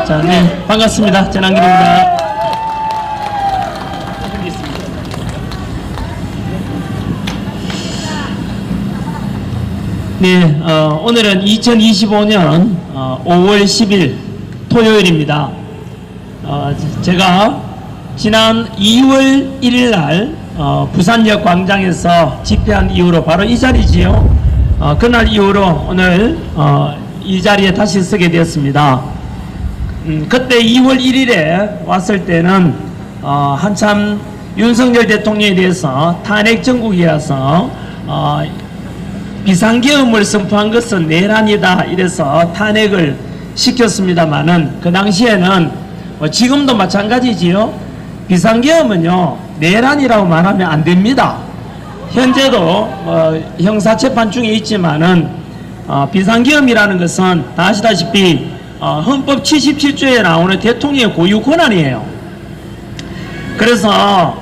자, 네, 반갑습니다. 전한길입니다. 네, 오늘은 2025년 5월 10일 토요일입니다. 제가 지난 2월 1일 날 부산역 광장에서 집회한 이후로 바로 이 자리지요. 그날 이후로 오늘 이 자리에 다시 서게 되었습니다. 그때 2월 1일에 왔을 때는 한참 윤석열 대통령에 대해서 탄핵 정국이라서 비상계엄을 선포한 것은 내란이다 이래서 탄핵을 시켰습니다마는 그 당시에는 지금도 마찬가지지요. 비상계엄은요 내란이라고 말하면 안 됩니다. 현재도 형사재판 중에 있지만은 비상계엄이라는 것은 다 아시다시피 헌법 77조에 나오는 대통령의 고유 권한이에요. 그래서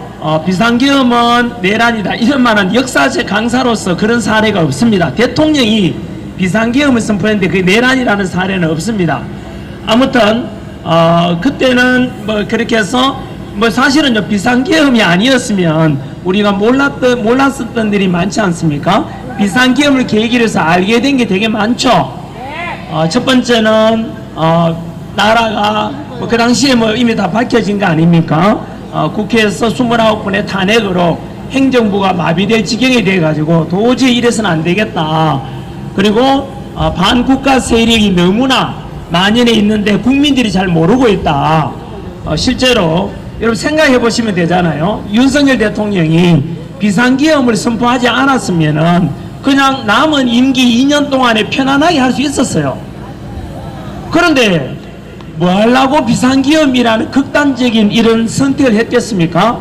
비상계엄은 내란이다 이런 말은 역사적 강사로서 그런 사례가 없습니다. 대통령이 비상계엄을 선포했는데 그게 내란이라는 사례는 없습니다. 아무튼 그때는 뭐 그렇게 해서 사실은 비상계엄이 아니었으면 우리가 몰랐었던 일이 많지 않습니까? 비상계엄을 계기로 해서 알게 된 게 되게 많죠. 첫 번째는 나라가 그 당시에 이미 다 밝혀진 거 아닙니까? 국회에서 29분의 탄핵으로 행정부가 마비될 지경이 돼가지고 도저히 이래서는 안 되겠다. 그리고 반국가 세력이 너무나 만연해 있는데 국민들이 잘 모르고 있다. 실제로 여러분 생각해 보시면 되잖아요. 윤석열 대통령이 비상계엄을 선포하지 않았으면은 그냥 남은 임기 2년 동안에 편안하게 할 수 있었어요. 그런데 뭐 하려고 비상계엄이라는 극단적인 이런 선택을 했겠습니까?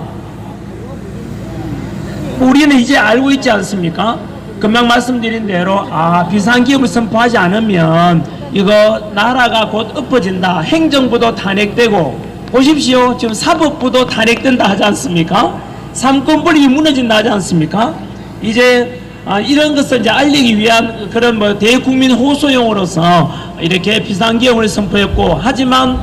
우리는 이제 알고 있지 않습니까? 금방 말씀드린 대로 비상계엄을 선포하지 않으면 이거 나라가 곧 엎어진다. 행정부도 탄핵되고 보십시오. 지금 사법부도 탄핵된다 하지 않습니까? 삼권분립이 무너진다 하지 않습니까? 이제 이런 것을 이제 알리기 위한 그런 대국민 호소용으로서 이렇게 비상계엄을 선포했고, 하지만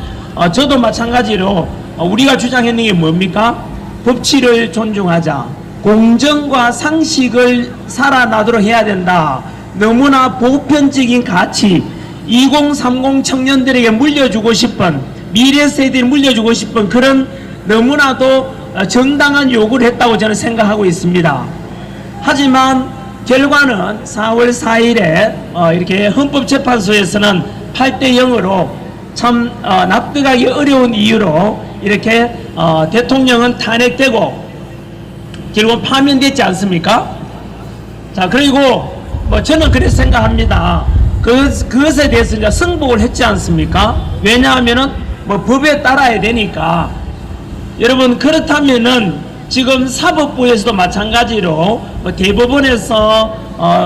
저도 마찬가지로 우리가 주장했는 게 뭡니까? 법치를 존중하자. 공정과 상식을 살아나도록 해야 된다. 너무나 보편적인 가치, 2030 청년들에게 물려주고 싶은, 미래 세대에 물려주고 싶은 그런 너무나도 정당한 요구를 했다고 저는 생각하고 있습니다. 하지만 결과는 4월 4일에 이렇게 헌법재판소에서는 8대 0으로 참 납득하기 어려운 이유로 이렇게 대통령은 탄핵되고 결국 파면됐지 않습니까? 자, 그리고 저는 그렇게 생각합니다. 그것에 대해서 이제 승복을 했지 않습니까? 왜냐하면은 법에 따라야 되니까. 여러분, 그렇다면은 지금 사법부에서도 마찬가지로 대법원에서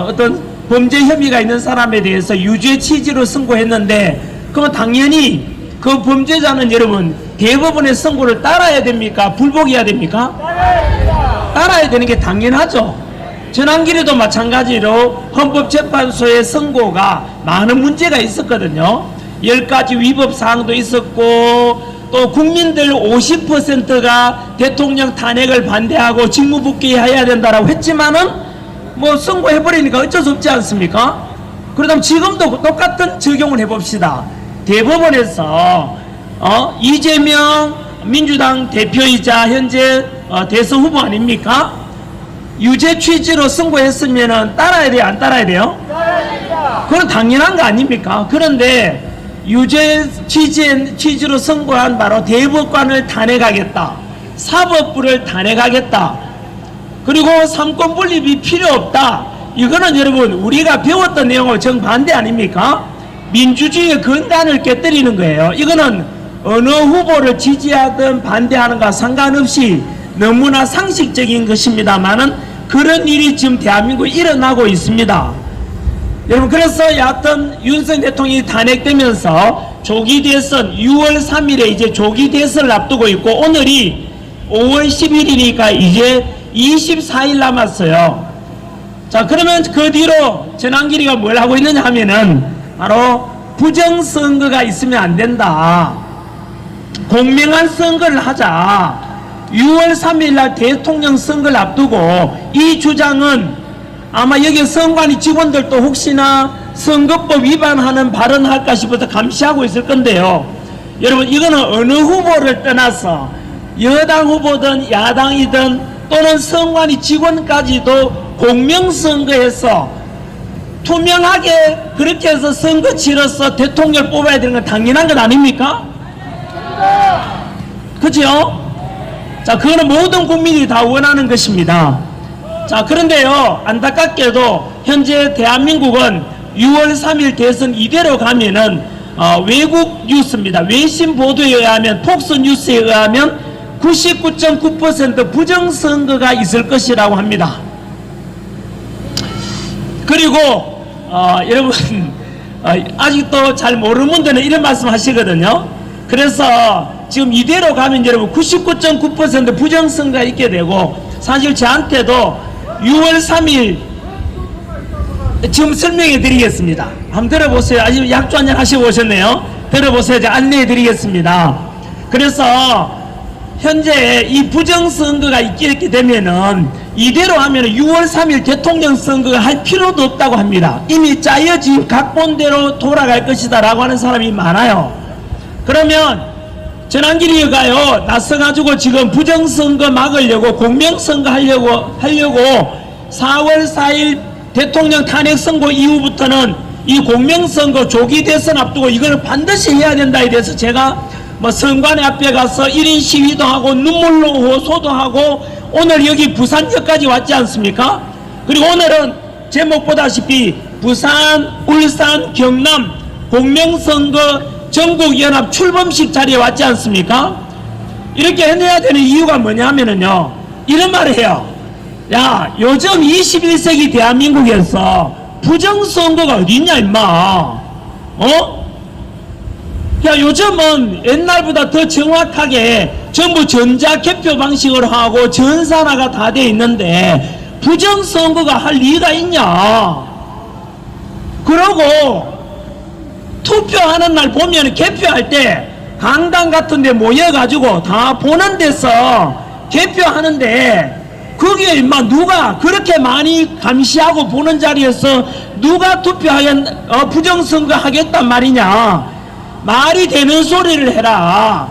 어떤 범죄 혐의가 있는 사람에 대해서 유죄 취지로 선고했는데, 그럼 당연히 그 범죄자는 여러분 대법원의 선고를 따라야 됩니까? 불복해야 됩니까? 따라야 되는 게 당연하죠. 전한길에도 마찬가지로 헌법재판소의 선고가 많은 문제가 있었거든요. 10가지 위법 사항도 있었고, 또 국민들 50%가 대통령 탄핵을 반대하고 직무복귀해야 된다라고 했지만은 선고해버리니까 어쩔 수 없지 않습니까? 그러다면 지금도 똑같은 적용을 해봅시다. 대법원에서 이재명 민주당 대표이자 현재 대선 후보 아닙니까? 유죄 취지로 선고했으면은 따라야 돼요, 안 따라야 돼요? 그건 당연한 거 아닙니까? 그런데 유죄 취지로 선고한 바로 대법관을 탄핵하겠다, 사법부를 탄핵하겠다, 그리고 삼권분립이 필요 없다. 이거는 여러분 우리가 배웠던 내용을 정반대 아닙니까? 민주주의의 근간을 깨뜨리는 거예요. 이거는 어느 후보를 지지하든 반대하는가 상관없이 너무나 상식적인 것입니다만은 그런 일이 지금 대한민국에 일어나고 있습니다. 여러분, 그래서 여하튼 윤석열 대통령이 탄핵되면서 조기 대선 6월 3일에 이제 조기 대선을 앞두고 있고, 오늘이 5월 10일이니까 이제 24일 남았어요. 자, 그러면 그 뒤로 전한길이가 뭘 하고 있느냐 하면은 바로 부정선거가 있으면 안 된다. 공명한 선거를 하자. 6월 3일 날 대통령 선거를 앞두고 이 주장은 아마 여기 선관위 직원들도 혹시나 선거법 위반하는 발언할까 싶어서 감시하고 있을 건데요. 여러분, 이거는 어느 후보를 떠나서 여당 후보든 야당이든 또는 선관위 직원까지도 공명선거에서 투명하게 그렇게 해서 선거 치러서 대통령을 뽑아야 되는 건 당연한 것 아닙니까? 그죠? 자, 그거는 모든 국민이 다 원하는 것입니다. 자, 그런데요, 안타깝게도 현재 대한민국은 6월 3일 대선 이대로 가면은 외국 뉴스입니다. 외신 보도에 의하면, 폭스뉴스에 의하면 99.9% 부정선거가 있을 것이라고 합니다. 그리고 여러분 아직도 잘 모르는 분들은 이런 말씀 하시거든요. 그래서 지금 이대로 가면 여러분 99.9% 부정선거가 있게 되고, 사실 저한테도 6월 3일 지금 설명해 드리겠습니다. 한번 들어보세요. 아직 약주 한잔 하시고 오셨네요. 들어보세요. 제가 안내해 드리겠습니다. 그래서 현재 이 부정선거가 있게 되면은 이대로 하면 6월 3일 대통령 선거가 할 필요도 없다고 합니다. 이미 짜여진 각본대로 돌아갈 것이다 라고 하는 사람이 많아요. 그러면 전환기리가요 나서가지고 지금 부정선거 막으려고 공명선거 하려고 4월 4일 대통령 탄핵선고 이후부터는 이 공명선거 조기 대선 앞두고 이걸 반드시 해야 된다에 대해서 제가 선관위 앞에 가서 1인 시위도 하고 눈물로 호소도 하고 오늘 여기 부산역까지 왔지 않습니까? 그리고 오늘은 제목 보다시피 부산, 울산, 경남 공명선거 전국연합 출범식 자리에 왔지 않습니까? 이렇게 해내야 되는 이유가 뭐냐면요, 이런 말을 해요. 야, 요즘 21세기 대한민국에서 부정선거가 어딨냐 임마. 야, 요즘은 옛날보다 더 정확하게 전부 전자개표 방식으로 하고 전산화가 다 돼 있는데 부정선거가 할 리가 있냐. 그러고 투표하는 날 보면 개표할 때 강당 같은 데 모여가지고 다 보는 데서 개표하는데 거기에 임마 누가 그렇게 많이 감시하고 보는 자리에서 누가 투표하겠 부정선거 하겠단 말이냐. 말이 되는 소리를 해라.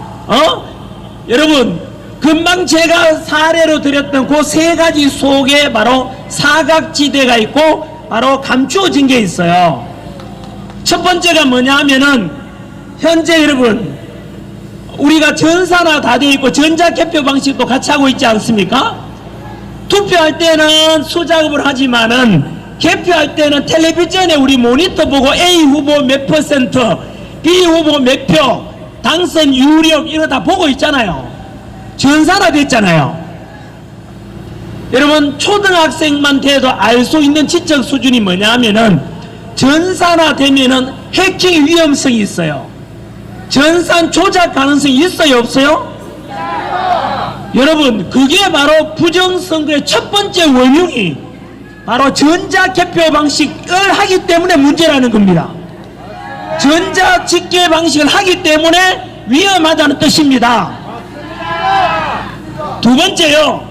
여러분, 금방 제가 사례로 드렸던 그 세 가지 속에 바로 사각지대가 있고 바로 감추어진 게 있어요. 첫 번째가 뭐냐 하면은 현재 여러분 우리가 전산화 다 되어 있고 전자개표 방식도 같이 하고 있지 않습니까? 투표할 때는 수작업을 하지만은 개표할 때는 텔레비전에 우리 모니터 보고 A 후보 몇 퍼센트, B 후보 몇 표, 당선 유력 이거 다 보고 있잖아요. 전산화 됐잖아요. 여러분, 초등학생만 돼도 알 수 있는 지적 수준이 뭐냐 하면은 전산화 되면은 해킹 위험성이 있어요. 전산 조작 가능성이 있어요, 없어요? 여러분, 그게 바로 부정선거의 첫 번째 원흉이 바로 전자개표 방식을 하기 때문에 문제라는 겁니다. 전자집계 방식을 하기 때문에 위험하다는 뜻입니다. 두 번째요.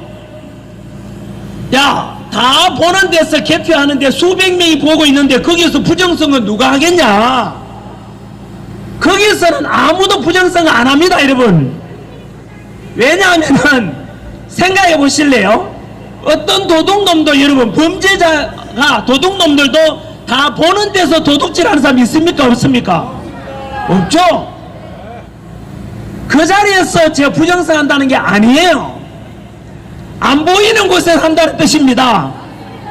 야, 다 보는 데서 개표하는데 수백 명이 보고 있는데 거기서 부정선거 누가 하겠냐. 거기서는 아무도 부정선거 안 합니다, 여러분. 왜냐하면은 생각해 보실래요? 어떤 도둑놈도 여러분, 범죄자가 도둑놈들도 다 보는 데서 도둑질하는 사람이 있습니까, 없습니까? 없죠. 그 자리에서 제가 부정선거 한다는 게 아니에요. 안 보이는 곳에서 한다는 뜻입니다.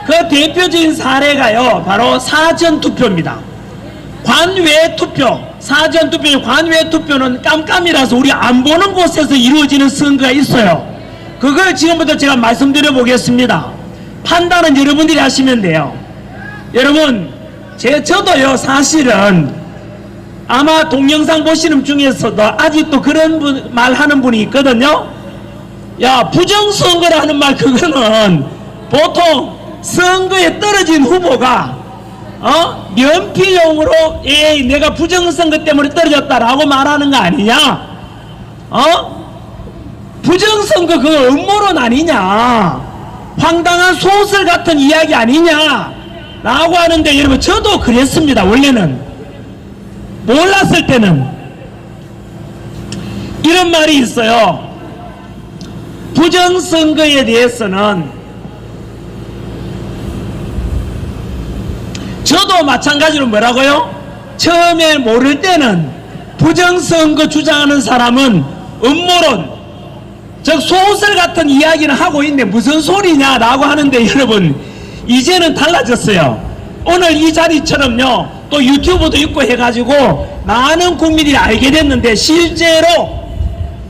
그 대표적인 사례가요 바로 사전투표입니다. 관외투표, 사전투표, 관외투표는 깜깜이라서 우리 안 보는 곳에서 이루어지는 선거가 있어요. 그걸 지금부터 제가 말씀드려 보겠습니다. 판단은 여러분들이 하시면 돼요. 여러분, 저도요 사실은 아마 동영상 보시는 중에서도 아직도 그런 말 하는 분이 있거든요. 야, 부정선거라는 말, 그거는 보통 선거에 떨어진 후보가 면피용으로 에이 내가 부정선거 때문에 떨어졌다라고 말하는 거 아니냐? 부정선거 그 음모론 아니냐? 황당한 소설 같은 이야기 아니냐? 라고 하는데 여러분 저도 그랬습니다. 원래는 몰랐을 때는 이런 말이 있어요. 부정선거에 대해서는 저도 마찬가지로 뭐라고요? 처음에 모를 때는 부정선거 주장하는 사람은 음모론, 즉 소설 같은 이야기는 하고 있는데 무슨 소리냐라고 하는데 여러분 이제는 달라졌어요. 오늘 이 자리처럼요 또 유튜브도 있고 해가지고 많은 국민들이 알게 됐는데 실제로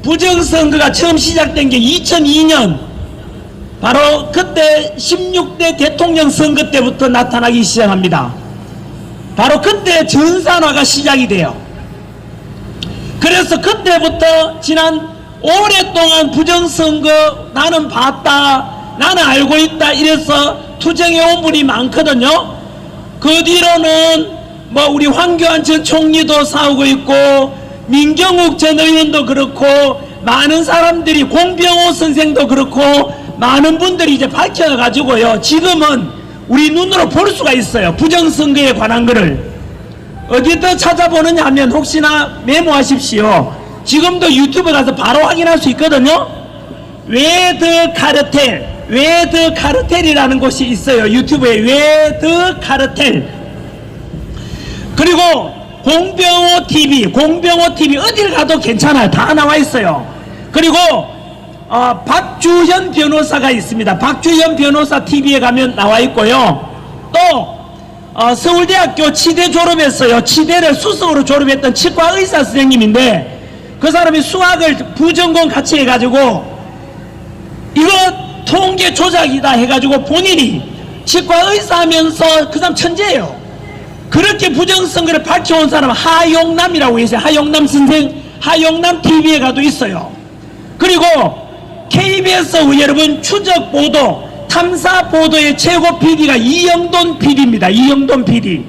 부정선거가 처음 시작된 게 2002년 바로 그때 16대 대통령 선거 때부터 나타나기 시작합니다. 바로 그때 전산화가 시작이 돼요. 그래서 그때부터 지난 오랫동안 부정선거 나는 봤다 나는 알고 있다 이래서 투쟁해 온 분이 많거든요. 그 뒤로는 뭐 우리 황교안 전 총리도 싸우고 있고 민경욱 전 의원도 그렇고 많은 사람들이 공병호 선생도 그렇고 많은 분들이 이제 밝혀가지고요 지금은 우리 눈으로 볼 수가 있어요. 부정선거에 관한 거를 어디서 찾아보느냐 하면 혹시나 메모하십시오. 지금도 유튜브 가서 바로 확인할 수 있거든요. 웨드 카르텔이라는 곳이 있어요. 유튜브에 웨드 카르텔. 그리고 공병호 TV 어딜 가도 괜찮아요. 다 나와 있어요. 그리고 박주현 변호사가 있습니다. 박주현 변호사 TV에 가면 나와 있고요. 또 서울대학교 치대 졸업했어요. 치대를 수석으로 졸업했던 치과 의사 선생님인데 그 사람이 수학을 부전공 같이 해가지고 이거 통계 조작이다 해가지고 본인이 치과 의사 하면서 그 사람 천재예요. 그렇게 부정선거를 밝혀온 사람은 하용남이라고 있어요. 하용남 선생, 하용남 TV에 가도 있어요. 그리고 KBS 여러분 추적 보도, 탐사 보도의 최고 PD가 이영돈 PD입니다. 이영돈 PD.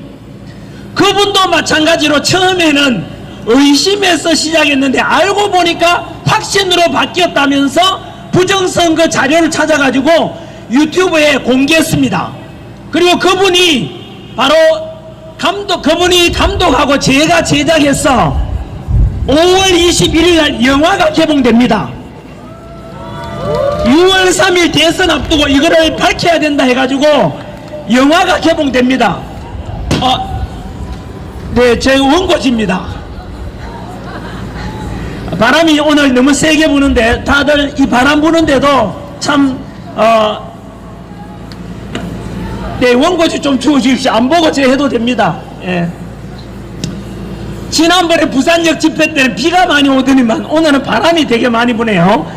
그분도 마찬가지로 처음에는 의심해서 시작했는데 알고 보니까 확신으로 바뀌었다면서 부정선거 자료를 찾아가지고 유튜브에 공개했습니다. 그리고 그분이 바로 그분이 감독하고 제가 제작해서 5월 21일 날 영화가 개봉됩니다. 6월 3일 대선 앞두고 이거를 밝혀야 된다 해가지고 영화가 개봉됩니다. 네, 제 원고지입니다. 바람이 오늘 너무 세게 부는데 다들 이 바람 부는데도 참 네, 원고지 좀 주십시오. 안 보고 제 해도 됩니다. 예. 지난번에 부산역 집회 때는 비가 많이 오더니만 오늘은 바람이 되게 많이 부네요.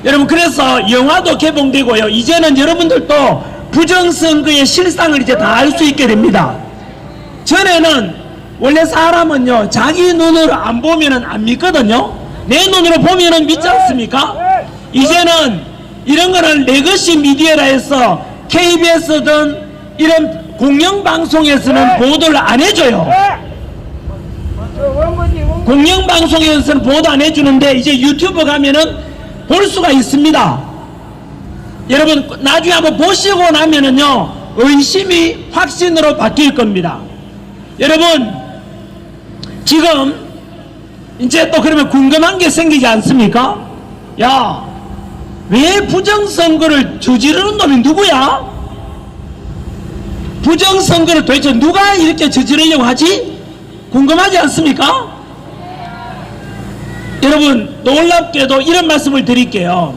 여러분 그래서 영화도 개봉되고요. 이제는 여러분들도 부정선거의 실상을 이제 다 알 수 있게 됩니다. 전에는 원래 사람은요 자기 눈으로 안 보면은 안 믿거든요. 내 눈으로 보면은 믿지 않습니까? 이제는 이런 거는 레거시 미디어라 해서 KBS든 이런 공영방송에서는 보도를 안 해줘요. 공영방송에서는 보도 안 해주는데 이제 유튜브 가면은 볼 수가 있습니다. 여러분 나중에 한번 보시고 나면은요 의심이 확신으로 바뀔 겁니다. 여러분 지금 이제 또 그러면 궁금한 게 생기지 않습니까? 야, 왜 부정선거를 저지르는 놈이 누구야? 부정선거를 도대체 누가 이렇게 저지르려고 하지? 궁금하지 않습니까? 여러분 놀랍게도 이런 말씀을 드릴게요.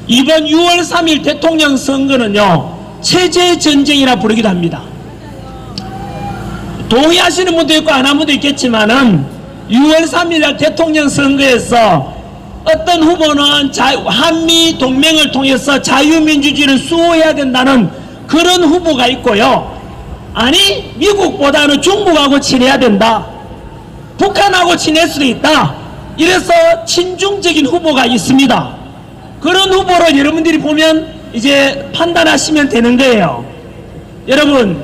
이번 6월 3일 대통령 선거는요 체제전쟁이라 부르기도 합니다. 동의하시는 분도 있고 안 하는 분도 있겠지만은 6월 3일 대통령 선거에서 어떤 후보는 한미 동맹을 통해서 자유민주주의를 수호해야 된다는 그런 후보가 있고요. 아니 미국보다는 중국하고 친해야 된다. 북한하고 친할 수도 있다. 이래서 친중적인 후보가 있습니다. 그런 후보로 여러분들이 보면 이제 판단하시면 되는 거예요. 여러분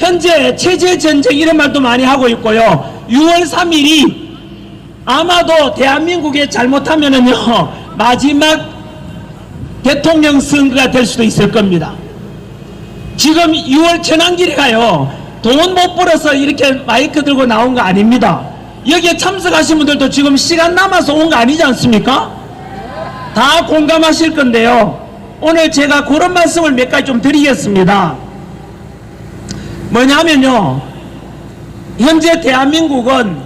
현재 체제전쟁 이런 말도 많이 하고 있고요. 6월 3일이 아마도 대한민국에 잘못하면은요 마지막 대통령 선거가 될 수도 있을 겁니다. 지금 6월 전환기리가요 돈 못 벌어서 이렇게 마이크 들고 나온 거 아닙니다. 여기에 참석하신 분들도 지금 시간 남아서 온 거 아니지 않습니까? 다 공감하실 건데요. 오늘 제가 그런 말씀을 몇 가지 좀 드리겠습니다. 뭐냐면요, 현재 대한민국은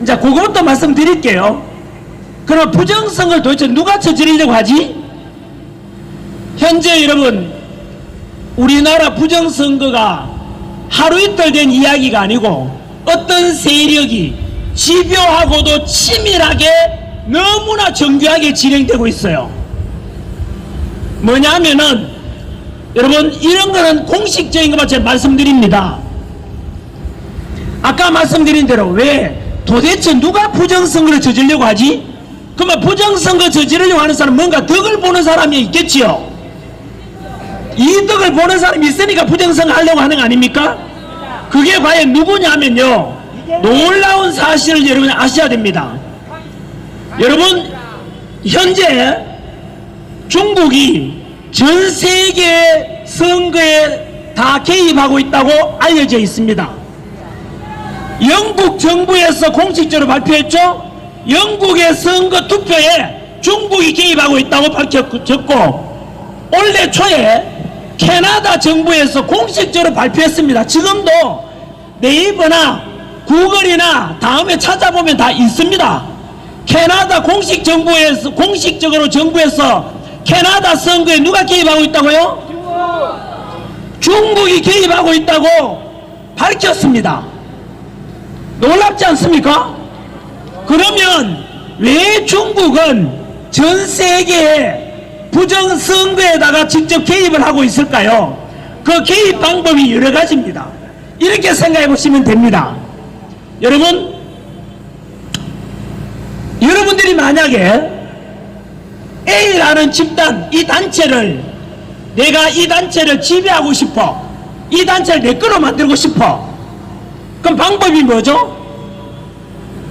이제 그것도 말씀드릴게요. 그럼 부정선거를 도대체 누가 저지르려고 하지? 현재 여러분 우리나라 부정선거가 하루 이틀 된 이야기가 아니고 어떤 세력이 집요하고도 치밀하게 너무나 정교하게 진행되고 있어요. 뭐냐면은 여러분 이런 거는 공식적인 것만 제가 말씀드립니다. 아까 말씀드린 대로 왜 도대체 누가 부정선거를 저지르려고 하지? 그러면 부정선거 저지르려고 하는 사람은 뭔가 덕을 보는 사람이 있겠지요. 이득을 보는 사람이 있으니까 부정선거 하려고 하는 거 아닙니까? 그게 과연 누구냐면요, 놀라운 사실을 여러분이 아셔야 됩니다. 여러분 현재 중국이 전 세계 선거에 다 개입하고 있다고 알려져 있습니다. 영국 정부에서 공식적으로 발표했죠. 영국의 선거 투표에 중국이 개입하고 있다고 밝혔고, 올해 초에 캐나다 정부에서 공식적으로 발표했습니다. 지금도 네이버나 구글이나 다음에 찾아보면 다 있습니다. 캐나다 공식적으로 정부에서 캐나다 선거에 누가 개입하고 있다고요? 중국이 개입하고 있다고 밝혔습니다. 놀랍지 않습니까? 그러면 왜 중국은 전 세계에 부정선거에다가 직접 개입을 하고 있을까요? 그 개입 방법이 여러 가지입니다. 이렇게 생각해 보시면 됩니다. 여러분들이 만약에 A라는 집단, 이 단체를 내가 이 단체를 지배하고 싶어, 이 단체를 내 거로 만들고 싶어, 그럼 방법이 뭐죠?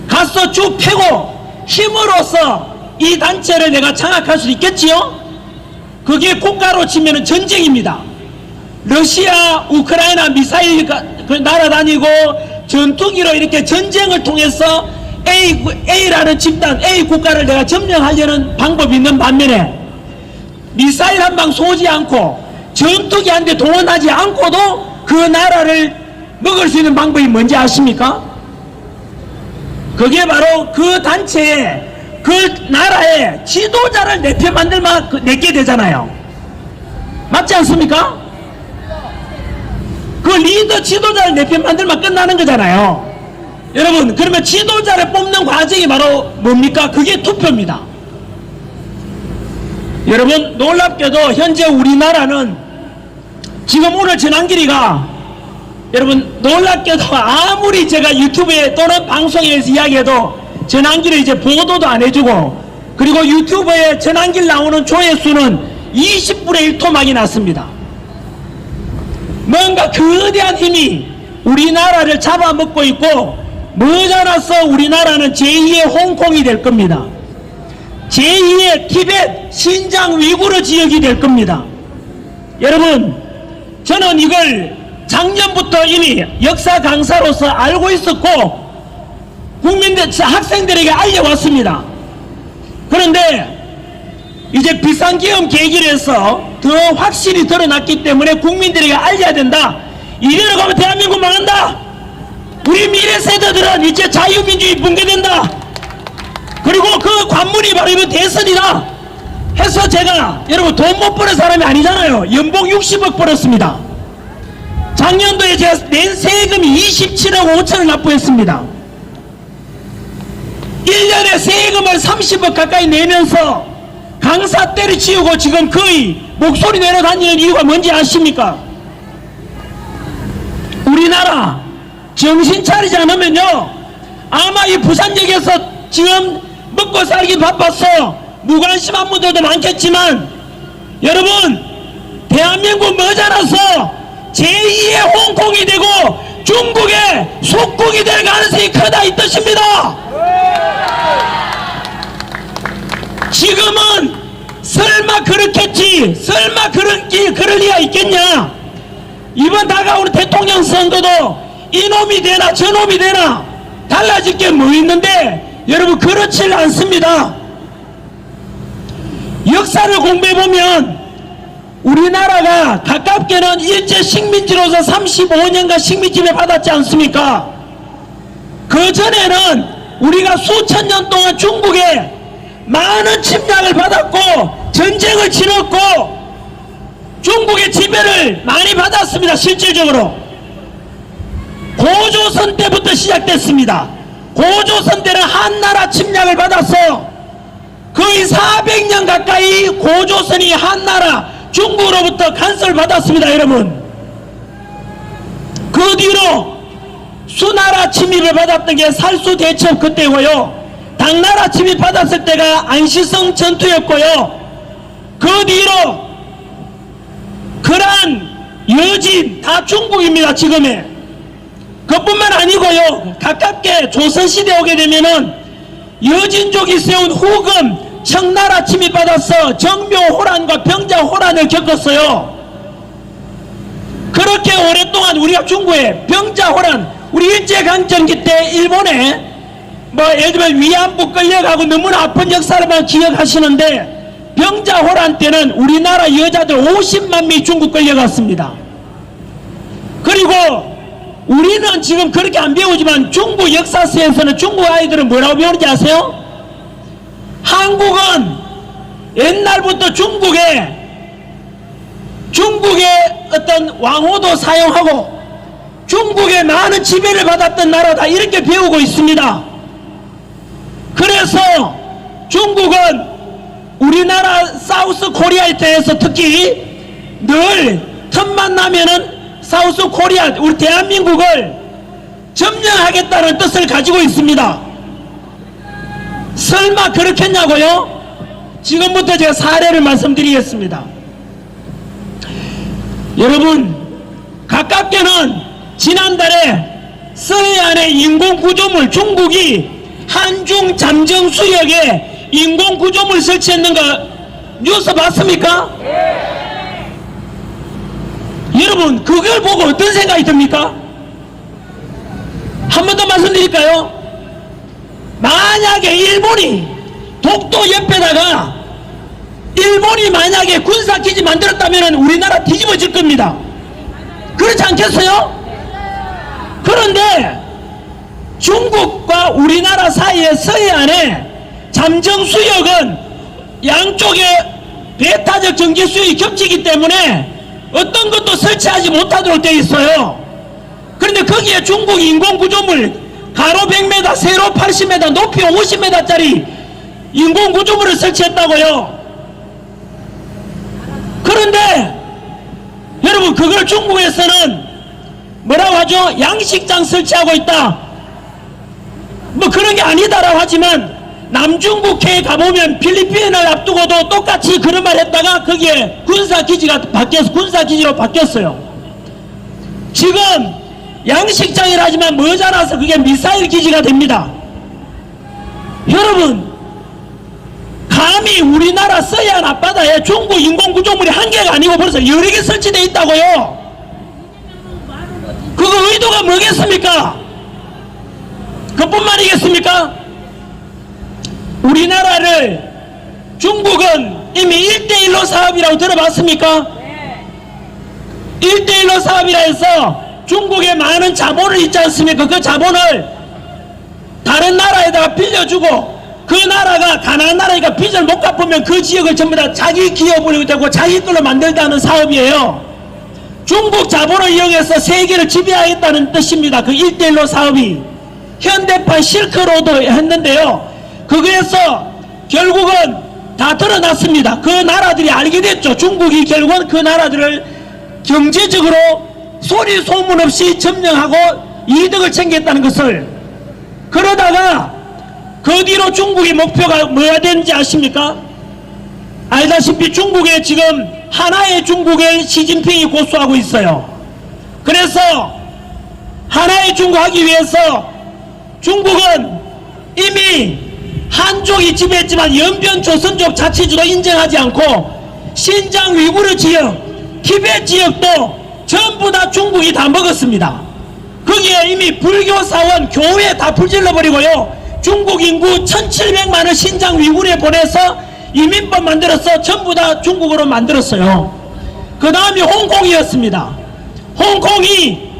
가서 쭉 패고 힘으로써 이 단체를 내가 장악할 수 있겠지요? 그게 국가로 치면 전쟁입니다. 러시아, 우크라이나 미사일 날아다니고 전투기로 이렇게 전쟁을 통해서 A라는 집단, A 국가를 내가 점령하려는 방법이 있는 반면에 미사일 한 방 쏘지 않고 전투기 한 대 동원하지 않고도 그 나라를 먹을 수 있는 방법이 뭔지 아십니까? 그게 바로 그 단체에, 그 나라의 지도자를 내 편 만들면 내게 되잖아요. 맞지 않습니까? 그 리더 지도자를 내 편 만들면 끝나는 거잖아요. 여러분, 그러면 지도자를 뽑는 과정이 바로 뭡니까? 그게 투표입니다. 여러분, 놀랍게도 현재 우리나라는 지금 오늘 전환길이가, 여러분 놀랍게도 아무리 제가 유튜브에 또는 방송에서 이야기해도 전환길을 이제 보도도 안 해주고, 그리고 유튜브에 전환길 나오는 조회수는 20분의 1토막이 났습니다. 뭔가 거대한 힘이 우리나라를 잡아먹고 있고, 머지않아서 우리나라는 제2의 홍콩이 될 겁니다. 제2의 티벳, 신장 위구르 지역이 될 겁니다. 여러분, 저는 이걸 작년부터 이미 역사 강사로서 알고 있었고 국민들, 학생들에게 알려왔습니다. 그런데 이제 비상계엄 계기로 해서 더 확실히 드러났기 때문에 국민들에게 알려야 된다. 이대로 가면 대한민국 망한다. 우리 미래 세대들은 이제 자유민주주의 붕괴된다. 그리고 그 관문이 바로 이번 대선이다 해서 제가, 여러분 돈 못 버는 사람이 아니잖아요. 연봉 60억 벌었습니다. 작년도에 제가 낸 세금이 27억 5천을 납부했습니다. 1년에 세금을 30억 가까이 내면서 강사 때려치우고 지금 거의 목소리 내려다니는 이유가 뭔지 아십니까? 우리나라 정신 차리지 않으면요, 아마 이 부산역에서 지금 먹고 살기 바빠서 무관심한 분들도 많겠지만, 여러분 대한민국 머지않아서 제2의 홍콩이 되고 중국의 속국이 될 가능성이 크다 이 뜻입니다. 지금은 설마 그렇겠지, 설마 그럴 리가 있겠냐. 이번 다가오는 대통령 선거도 이놈이 되나 저놈이 되나 달라질 게 뭐 있는데 여러분 그렇지 않습니다. 역사를 공부해보면 우리나라가 가깝게는 일제 식민지로서 35년간 식민지배 받았지 않습니까? 그 전에는 우리가 수천 년 동안 중국에 많은 침략을 받았고 전쟁을 치렀고 중국의 지배를 많이 받았습니다. 실질적으로 고조선 때부터 시작됐습니다. 고조선 때는 한나라 침략을 받았어 거의 400년 가까이 고조선이 한나라 중국으로부터 간섭을 받았습니다. 여러분 그 뒤로 수나라 침입을 받았던 게 살수대첩 그때고요. 당나라 침입 받았을 때가 안시성 전투였고요. 그 뒤로 그란 여진 다 중국입니다. 지금의 그뿐만 아니고요. 가깝게 조선시대 오게 되면은 여진족이 세운 후금 청나라 침입받아서 정묘호란과 병자호란을 겪었어요. 그렇게 오랫동안 우리가 중국에 병자호란, 우리 일제강점기 때 일본에 예를 들면 위안부 끌려가고 너무나 아픈 역사를만 기억하시는데 병자호란 때는 우리나라 여자들 50만 명이 중국 끌려갔습니다. 그리고 우리는 지금 그렇게 안 배우지만 중국 역사서에서는 중국 아이들은 뭐라고 배우는지 아세요? 한국은 옛날부터 중국의 어떤 왕호도 사용하고 중국의 많은 지배를 받았던 나라다 이렇게 배우고 있습니다. 그래서 중국은 우리나라 사우스 코리아에 대해서 특히 늘 틈만 나면은 사우스 코리아 우리 대한민국을 점령하겠다는 뜻을 가지고 있습니다. 설마 그렇겠냐고요? 지금부터 제가 사례를 말씀드리겠습니다. 여러분 가깝게는 지난달에 서해안의 인공구조물 중국이 한중 잠정수역에 인공구조물 설치했는 거 뉴스 봤습니까? 여러분 그걸 보고 어떤 생각이 듭니까? 한 번 더 말씀드릴까요? 만약에 일본이 독도 옆에다가 일본이 만약에 군사기지 만들었다면 우리나라 뒤집어질 겁니다. 그렇지 않겠어요? 그런데 중국과 우리나라 사이의 서해안에 잠정수역은 양쪽에 배타적 전기수역이 겹치기 때문에 어떤 것도 설치하지 못하도록 되어 있어요. 그런데 거기에 중국 인공구조물 가로 100m, 세로 80m, 높이 50m짜리 인공구조물을 설치했다고요. 그런데 여러분 그걸 중국에서는 뭐라고 하죠? 양식장 설치하고 있다. 뭐 그런 게 아니다라고 하지만 남중국해에 가보면 필리핀을 앞두고도 똑같이 그런 말 했다가 거기에 군사기지가 바뀌어서 군사기지로 바뀌었어요. 지금 양식장이라 하지만 머지않아서 그게 미사일 기지가 됩니다. 여러분 감히 우리나라 서해안 앞바다에 중국 인공구조물이 한 개가 아니고 벌써 여러 개 설치되어 있다고요. 그거 의도가 뭐겠습니까? 그뿐만이겠습니까? 우리나라를 중국은 이미 1대1로 사업이라고 들어봤습니까? 1대1로 사업이라 해서 중국에 많은 자본을 있지 않습니까? 그 자본을 다른 나라에다가 빌려주고 그 나라가 가난한 나라니까 빚을 못 갚으면 그 지역을 전부 다 자기 기업으로 되고 자기 걸로 만들다는 사업이에요. 중국 자본을 이용해서 세계를 지배하겠다는 뜻입니다. 그 1대1로 사업이 현대판 실크로드 했는데요. 거기에서 결국은 다 드러났습니다. 그 나라들이 알게 됐죠. 중국이 결국은 그 나라들을 경제적으로 소리 소문 없이 점령하고 이득을 챙겼다는 것을. 그러다가 그 뒤로 중국의 목표가 뭐야 되는지 아십니까? 알다시피 중국에 지금 하나의 중국을 시진핑이 고수하고 있어요. 그래서 하나의 중국 하기 위해서 중국은 이미 한족이 지배했지만 연변 조선족 자치주도 인정하지 않고 신장 위구르 지역, 티베트 지역도 전부 다 중국이 다 먹었습니다. 거기에 이미 불교 사원, 교회 다 불질러버리고요. 중국 인구 1700만을 신장 위구르에 보내서 이민법 만들어서 전부 다 중국으로 만들었어요. 그 다음이 홍콩이었습니다. 홍콩이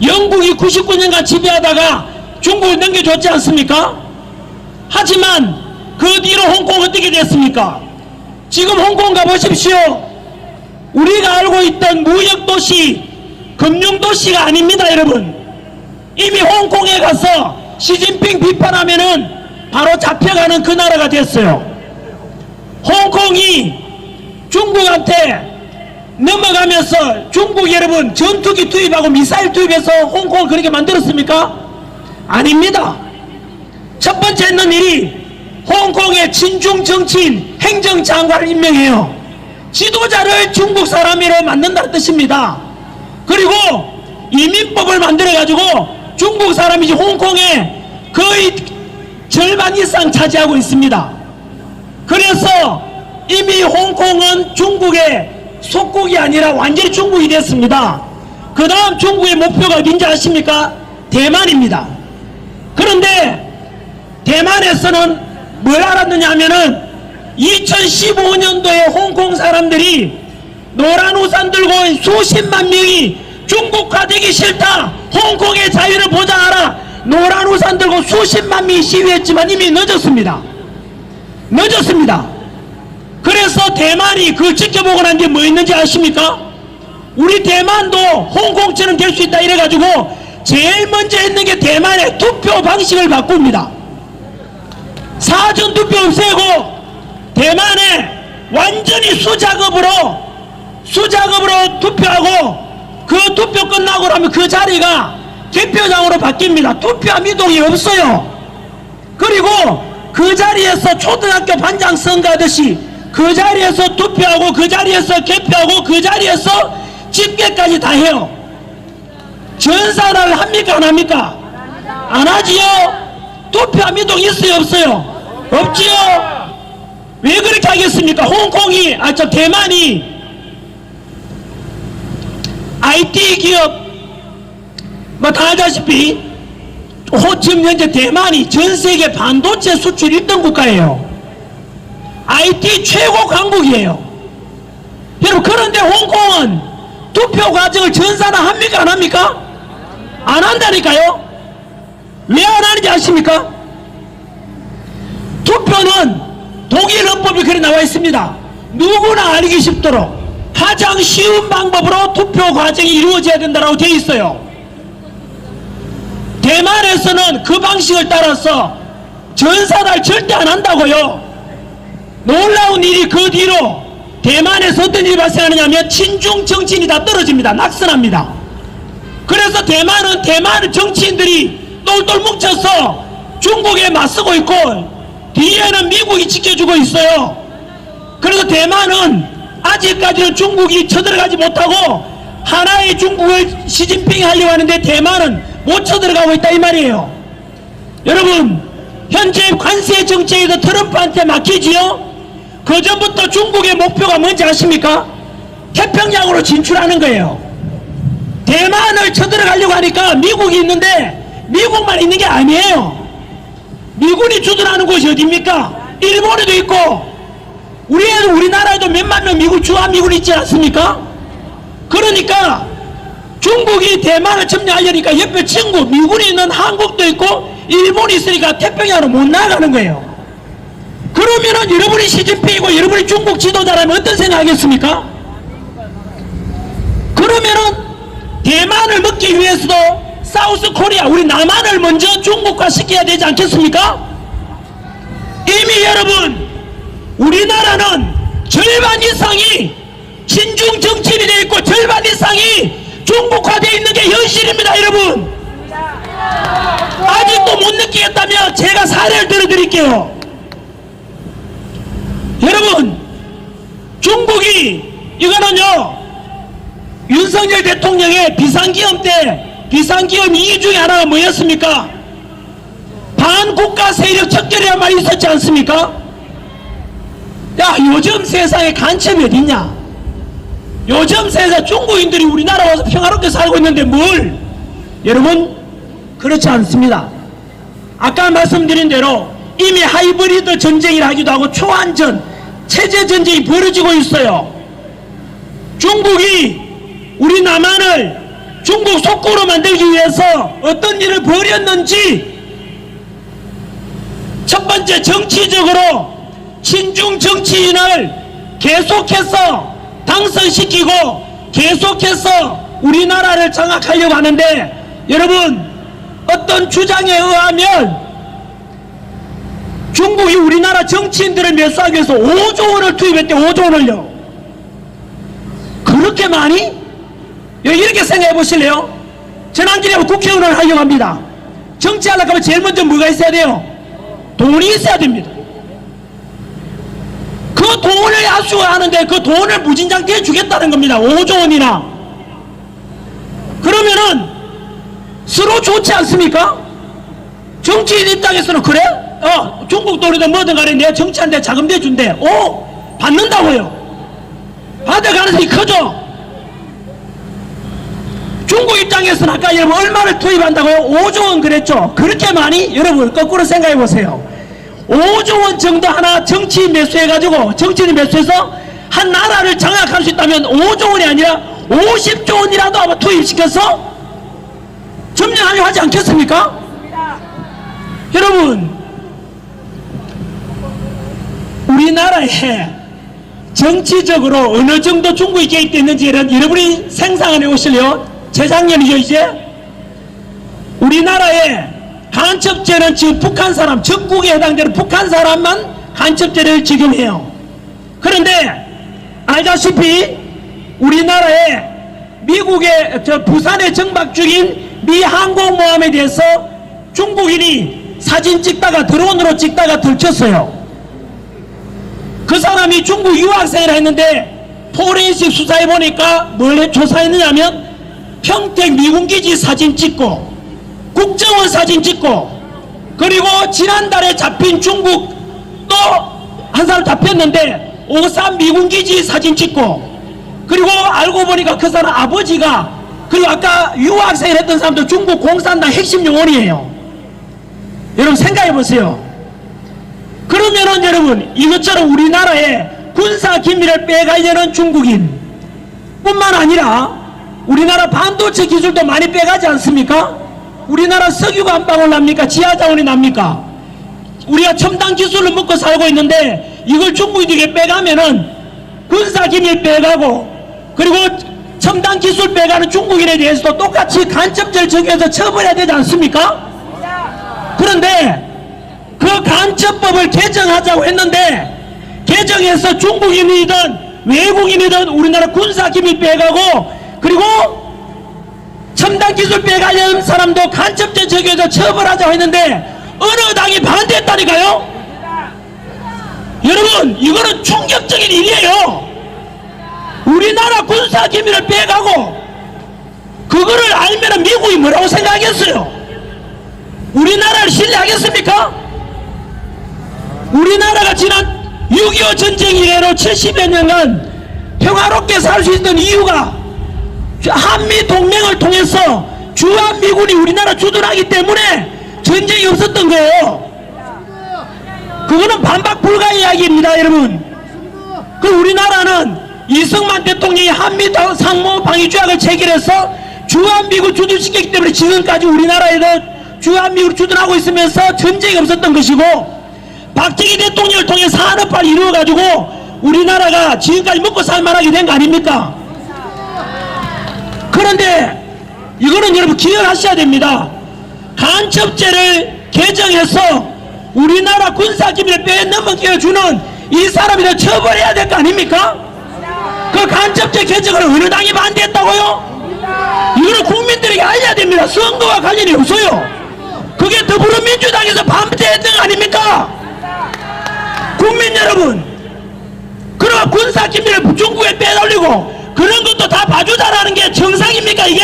영국이 99년간 지배하다가 중국을 넘겨줬지 않습니까? 하지만 그 뒤로 홍콩 어떻게 됐습니까? 지금 홍콩 가보십시오. 우리가 알고 있던 무역도시, 금융도시가 아닙니다, 여러분. 이미 홍콩에 가서 시진핑 비판하면은 바로 잡혀가는 그 나라가 됐어요. 홍콩이 중국한테 넘어가면서 중국 여러분 전투기 투입하고 미사일 투입해서 홍콩을 그렇게 만들었습니까? 아닙니다. 첫 번째 했는 일이 홍콩의 친중 정치인 행정장관을 임명해요. 지도자를 중국 사람으로 만든다는 뜻입니다. 그리고 이민법을 만들어가지고 중국 사람이 홍콩에 거의 절반 이상 차지하고 있습니다. 그래서 이미 홍콩은 중국의 속국이 아니라 완전히 중국이 됐습니다. 그 다음 중국의 목표가 어딘지 아십니까? 대만입니다. 그런데 대만에서는 뭘 알았느냐 하면은 2015년도에 홍콩 사람들이 노란 우산 들고 수십만 명이 중국화 되기 싫다, 홍콩의 자유를 보장하라, 노란 우산 들고 수십만 명이 시위했지만 이미 늦었습니다. 그래서 대만이 그걸 지켜보고 난 게 뭐 있는지 아십니까? 우리 대만도 홍콩처럼 될 수 있다 이래가지고 제일 먼저 했는 게 대만의 투표 방식을 바꿉니다. 사전 투표 없애고 대만에 완전히 수작업으로 투표하고 그 투표 끝나고 나면 그 자리가 개표장으로 바뀝니다. 투표함 이동이 없어요. 그리고 그 자리에서 초등학교 반장 선거하듯이 그 자리에서 투표하고 그 자리에서 개표하고 그 자리에서 집계까지 다 해요. 전산화를 합니까 안 합니까? 안 하지요. 투표함 이동 있어요 없어요? 없지요. 왜 그렇게 하겠습니까? 대만이 IT 기업 뭐 다 아다시피 지금 현재 대만이 전세계 반도체 수출 1등 국가예요. IT 최고 강국이에요. 여러분, 그런데 홍콩은 투표 과정을 전산화 합니까 안 합니까? 안 한다니까요. 왜 안 하는지 아십니까? 투표는 독일 헌법에 그래 나와 있습니다. 누구나 알기 쉽도록 가장 쉬운 방법으로 투표 과정이 이루어져야 된다고 되어 있어요. 대만에서는 그 방식을 따라서 전산화를 절대 안 한다고요. 놀라운 일이 그 뒤로 대만에서 어떤 일이 발생하느냐면 친중 정치인이 다 떨어집니다. 낙선합니다. 그래서 대만은 정치인들이 똘똘 뭉쳐서 중국에 맞서고 있고 뒤에는 미국이 지켜주고 있어요. 그래서 대만은 아직까지는 중국이 쳐들어가지 못하고 하나의 중국을 시진핑이 하려고 하는데 대만은 못 쳐들어가고 있다 이 말이에요. 여러분, 현재 관세 정책에서 트럼프한테 막히지요? 그 전부터 중국의 목표가 뭔지 아십니까? 태평양으로 진출하는 거예요. 대만을 쳐들어가려고 하니까 미국이 있는데 미국만 있는 게 아니에요. 미군이 주둔하는 곳이 어디입니까? 일본에도 있고 우리나라에도 몇만 명 미국 주한미군이 있지 않습니까? 그러니까 중국이 대만을 점령하려니까 옆에 친구 미군이 있는 한국도 있고 일본이 있으니까 태평양으로 못 나가는 거예요. 그러면은 여러분이 시진핑이고 여러분이 중국 지도자라면 어떤 생각하겠습니까? 그러면은 대만을 먹기 위해서도 사우스 코리아, 우리 남한을 먼저 중국화 시켜야 되지 않겠습니까? 이미 여러분, 우리나라는 절반 이상이 친중 정치인이 되어 있고 절반 이상이 중국화되어 있는 게 현실입니다. 여러분, 아직도 못 느끼겠다면 제가 사례를 들어드릴게요. 여러분, 중국이 이거는요 윤석열 대통령의 비상기업 때 비상기업 이유 중에 하나가 뭐였습니까? 반국가 세력 척결이란 말이 있었지 않습니까? 야, 요즘 세상에 간첩이 어딨냐? 요즘 세상 중국인들이 우리나라 와서 평화롭게 살고 있는데 뭘? 여러분, 그렇지 않습니다. 아까 말씀드린 대로 이미 하이브리드 전쟁이라 하기도 하고 초안전, 체제 전쟁이 벌어지고 있어요. 중국이 우리 남한을 중국 속국으로 만들기 위해서 어떤 일을 벌였는지, 첫 번째 정치적으로 친중 정치인을 계속해서 당선시키고 계속해서 우리나라를 장악하려고 하는데, 여러분, 어떤 주장에 의하면 중국이 우리나라 정치인들을 매수하기 위해서 5조 원을 투입했대. 5조 원을요. 그렇게 많이? 이렇게 생각해 보실래요? 지난주에 국회의원을 하려고 합니다. 정치하려고 하면 제일 먼저 뭐가 있어야 돼요? 돈이 있어야 됩니다. 그 돈을 압수하는데 그 돈을 무진장 대주겠다는 겁니다. 5조 원이나. 그러면은 서로 좋지 않습니까? 정치인 입장에서는 그래? 중국 돈이든 뭐든 간에 내가 정치하는데 자금 대준대. 받는다고요. 받을 가능성이 크죠? 중국 입장에서는 아까 여러분 얼마를 투입한다고요? 5조 원 그랬죠? 그렇게 많이? 여러분 거꾸로 생각해 보세요. 5조 원 정도 하나 정치인 매수해가지고, 정치인 매수해서 한 나라를 장악할 수 있다면 5조 원이 아니라 50조 원이라도 아마 투입시켜서 점령하려고 하지 않겠습니까? 여러분, 우리나라에 정치적으로 어느 정도 중국이 개입됐는지 여러분이 생각해 보실래요? 재작년이죠. 이제 우리나라에 간첩죄는 지금 북한 사람, 적국에 해당되는 북한 사람만 간첩죄를 지금 해요. 그런데 알다시피 우리나라에 미국의 부산에 정박 중인 미 항공모함에 대해서 중국인이 사진 찍다가 드론으로 찍다가 들켰어요. 그 사람이 중국 유학생이라 했는데 포렌식 수사해 보니까 뭘 조사했느냐면 평택 미군기지 사진 찍고 국정원 사진 찍고, 그리고 지난달에 잡힌 중국 또 한 사람 잡혔는데 오산 미군기지 사진 찍고, 그리고 알고 보니까 그 사람 아버지가, 그리고 아까 유학생을 했던 사람도 중국 공산당 핵심 요원이에요. 여러분 생각해 보세요. 그러면은 여러분 이것처럼 우리나라에 군사 기밀을 빼가려는 중국인 뿐만 아니라 우리나라 반도체 기술도 많이 빼가지 않습니까? 우리나라 석유가 한 방울 납니까? 지하자원이 납니까? 우리가 첨단 기술을 먹고 살고 있는데 이걸 중국인에게 빼가면은 군사기밀 빼가고, 그리고 첨단 기술 빼가는 중국인에 대해서도 똑같이 간첩죄를 적용해서 처벌해야 되지 않습니까? 그런데 그 간첩법을 개정하자고 했는데 개정해서 중국인이든 외국인이든 우리나라 군사기밀 빼가고, 그리고 첨단 기술 빼가려는 사람도 간첩죄 적용해서 처벌하자고 했는데 어느 당이 반대했다니까요? 여러분, 이거는 충격적인 일이에요. 우리나라 군사기밀을 빼가고 그거를 알면 미국이 뭐라고 생각하겠어요? 우리나라를 신뢰하겠습니까? 우리나라가 지난 6.25 전쟁 이래로 70여 년간 평화롭게 살 수 있던 이유가 한미 동맹을 통해서 주한미군이 우리나라 주둔하기 때문에 전쟁이 없었던 거예요. 그거는 반박 불가 이야기입니다, 여러분. 그 우리나라는 이승만 대통령이 한미 상무 방위 조약을 체결해서 주한미군 주둔시켰기 때문에 지금까지 우리나라에도 주한미군 주둔하고 있으면서 전쟁이 없었던 것이고, 박정희 대통령을 통해 산업화를 이루어가지고 우리나라가 지금까지 먹고 살만하게 된 거 아닙니까? 그런데 이거는 여러분 기억하셔야 됩니다. 간첩죄를 개정해서 우리나라 군사기밀을 빼넘겨주는 이 사람이라 처벌해야 될 거 아닙니까? 그 간첩죄 개정을 어느 당이 반대했다고요? 이거는 국민들에게 알려야 됩니다. 선거와 관련이 없어요. 그게 더불어민주당에서 반대했던 거 아닙니까? 국민 여러분, 그런 군사기밀을 중국에 빼돌리고 그런 것도 다 봐주자라는 게 정상입니까 이게?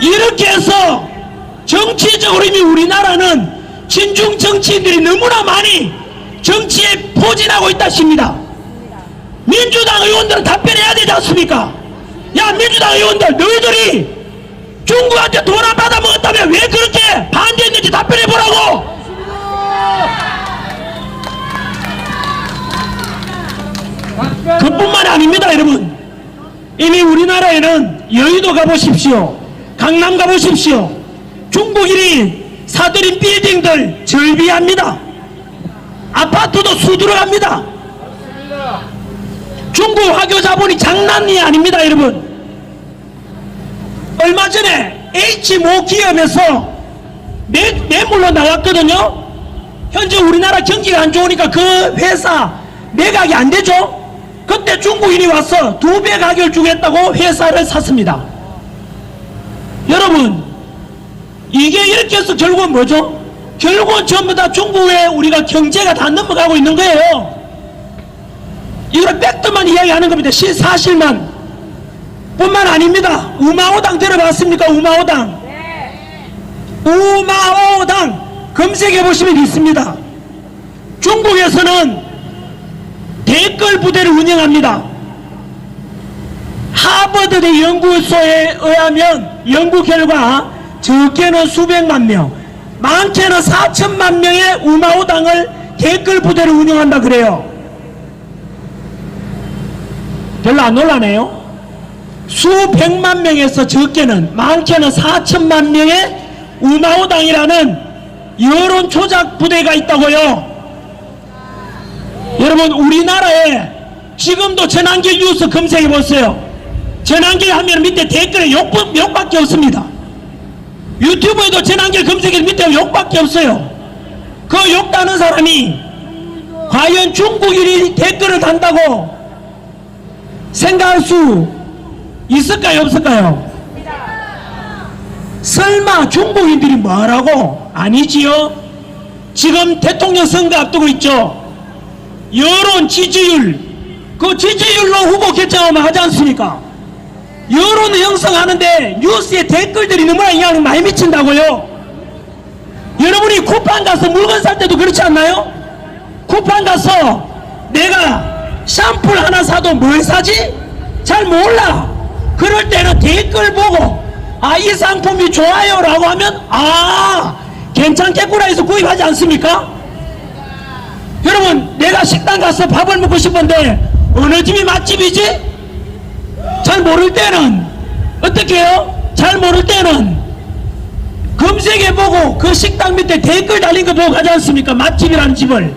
이렇게 해서 정치적으로 이미 우리나라는 친중 정치인들이 너무나 많이 정치에 포진하고 있다 싶니다. 민주당 의원들은 답변해야 되지 않습니까? 야, 민주당 의원들, 너희들이 중국한테 돈 안 받아 먹었다면 왜 그렇게 반대했는지 답변해 보라고. 그뿐만이 아닙니다 여러분. 이미 우리나라에는 여의도 가보십시오, 강남 가보십시오, 중국인이 사들인 빌딩들 절비합니다. 아파트도 수두룩합니다. 중국 화교 자본이 장난이 아닙니다 여러분. 얼마 전에 H모 기업에서 매물로 나왔거든요. 현재 우리나라 경기가 안 좋으니까 그 회사 매각이 안 되죠. 그때 중국인이 와서 2배 가격을 주겠다고 회사를 샀습니다. 여러분, 이게 이렇게 해서 결국은 뭐죠? 결국은 전부 다 중국에 우리가 경제가 다 넘어가고 있는 거예요. 이걸 팩트만 이야기하는 겁니다. 사실만. 뿐만 아닙니다. 우마오당 들어봤습니까? 우마오당. 우마오당 검색해 보시면 있습니다. 중국에서는 댓글 부대를 운영합니다. 하버드대 연구소에 의하면 연구 결과 적게는 수백만 명, 많게는 4천만 명의 우마오당을 댓글 부대를 운영한다 그래요. 별로 안 놀라네요. 수백만 명에서 적게는, 많게는 4천만 명의 우마오당이라는 여론 조작 부대가 있다고요. 여러분, 우리나라에 지금도 전환길 뉴스 검색해 보세요. 전환길 하면 밑에 댓글에 욕밖에 없습니다. 유튜브에도 전환길 검색해 밑에 욕밖에 없어요. 그 욕 다는 사람이 과연 중국인이 댓글을 단다고 생각할 수 있을까요, 없을까요? 설마 중국인들이 뭐라고? 아니지요. 지금 대통령 선거 앞두고 있죠. 여론 지지율, 그 지지율로 후보 결정하면 하지 않습니까? 여론을 형성하는데 뉴스에 댓글들이 너무나 영향을 많이 미친다고요. 여러분이 쿠팡 가서 물건 살 때도 그렇지 않나요? 쿠팡 가서 내가 샴푸를 하나 사도 뭘 사지? 잘 몰라. 그럴 때는 댓글 보고 아, 이 상품이 좋아요 라고 하면 아, 괜찮겠구나 해서 구입하지 않습니까? 여러분, 내가 식당 가서 밥을 먹고 싶은데 어느 집이 맛집이지? 잘 모를 때는 어떻게 해요? 잘 모를 때는 검색해보고 그 식당 밑에 댓글 달린 거 보고 가지 않습니까? 맛집이라는 집을.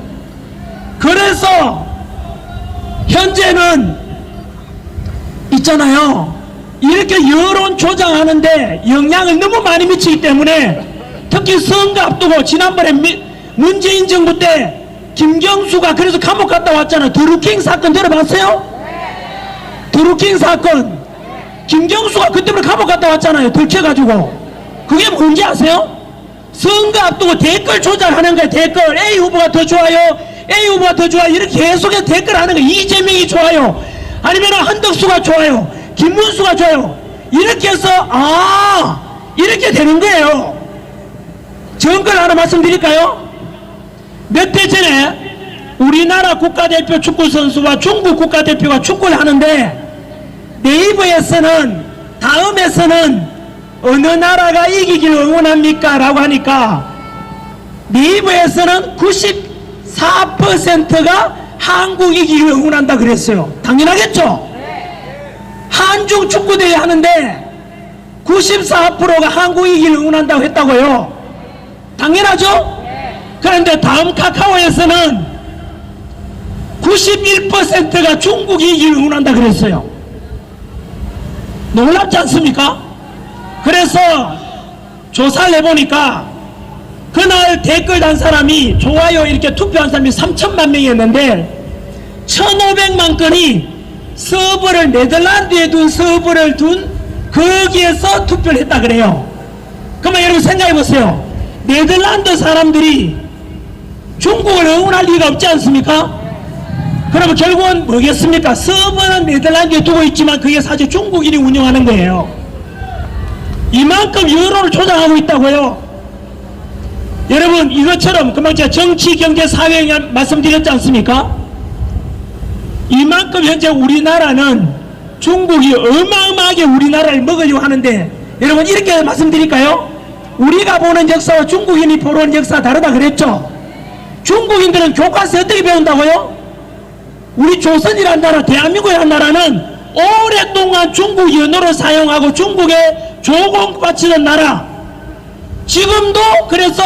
그래서 현재는 있잖아요, 이렇게 여론 조장하는데 영향을 너무 많이 미치기 때문에, 특히 선거 앞두고 지난번에 문재인 정부 때 김경수가 그래서 감옥 갔다 왔잖아요. 드루킹 사건 들어봤어요? 드루킹 사건. 김경수가 그때부터 감옥 갔다 왔잖아요. 들켜가지고. 그게 뭔지 아세요? 선거 앞두고 댓글 조작하는 거예요. 댓글. A 후보가 더 좋아요, A 후보가 더 좋아요, 이렇게 계속해서 댓글 하는 거예요. 이재명이 좋아요, 아니면 한덕수가 좋아요, 김문수가 좋아요, 이렇게 해서 아, 이렇게 되는 거예요. 증거를 하나 말씀드릴까요? 몇 해 전에 우리나라 국가대표 축구선수와 중국 국가대표가 축구를 하는데 네이버에서는 다음에서는 어느 나라가 이기길 응원합니까? 라고 하니까 네이버에서는 94%가 한국 이기길 응원한다 그랬어요. 당연하겠죠? 한중 축구대회 하는데 94%가 한국 이기길 응원한다고 했다고요. 당연하죠? 그런데 다음 카카오에서는 91%가 중국이 이기를 응원한다 그랬어요. 놀랍지 않습니까? 그래서 조사를 해보니까 그날 댓글 단 사람이 좋아요 이렇게 투표한 사람이 3천만 명이었는데 1,500만 건이 서버를, 네덜란드에 둔 서버를 둔 거기에서 투표를 했다 그래요. 그러면 여러분 생각해 보세요. 네덜란드 사람들이 중국을 응원할 리가 없지 않습니까? 그러면 결국은 뭐겠습니까? 서버는 네덜란드에 두고 있지만 그게 사실 중국인이 운영하는 거예요. 이만큼 여론을 조장하고 있다고요. 여러분, 이것처럼 금방 제가 정치, 경제, 사회 영향 말씀드렸지 않습니까? 이만큼 현재 우리나라는 중국이 어마어마하게 우리나라를 먹으려고 하는데, 여러분 이렇게 말씀드릴까요? 우리가 보는 역사와 중국인이 보는 역사가 다르다 그랬죠? 중국인들은 교과서에 어떻게 배운다고요? 우리 조선이라는 나라, 대한민국이라는 나라는 오랫동안 중국 연어를 사용하고 중국에 조공 바치는 나라. 지금도 그래서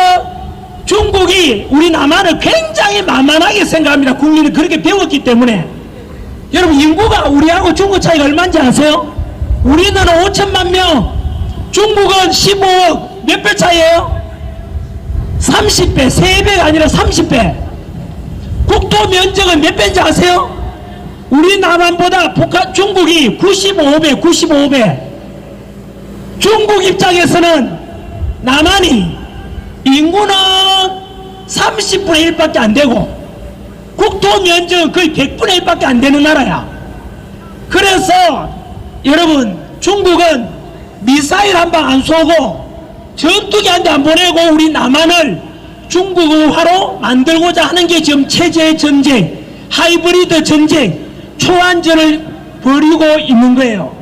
중국이 우리 남한을 굉장히 만만하게 생각합니다. 국민이 그렇게 배웠기 때문에. 여러분, 인구가 우리하고 중국 차이가 얼마인지 아세요? 우리는 5천만 명, 중국은 15억. 몇 배 차이에요? 30배, 3배가 아니라 30배. 국토 면적은 몇 배인지 아세요? 우리 남한보다 중국이 95배, 95배. 중국 입장에서는 남한이 인구는 30분의 1밖에 안 되고 국토 면적은 거의 100분의 1밖에 안 되는 나라야. 그래서 여러분, 중국은 미사일 한 방 안 쏘고 전투기 한 대 안 보내고 우리 남한을 중국어화로 만들고자 하는 게 지금 체제 전쟁, 하이브리드 전쟁, 초안전을 벌이고 있는 거예요.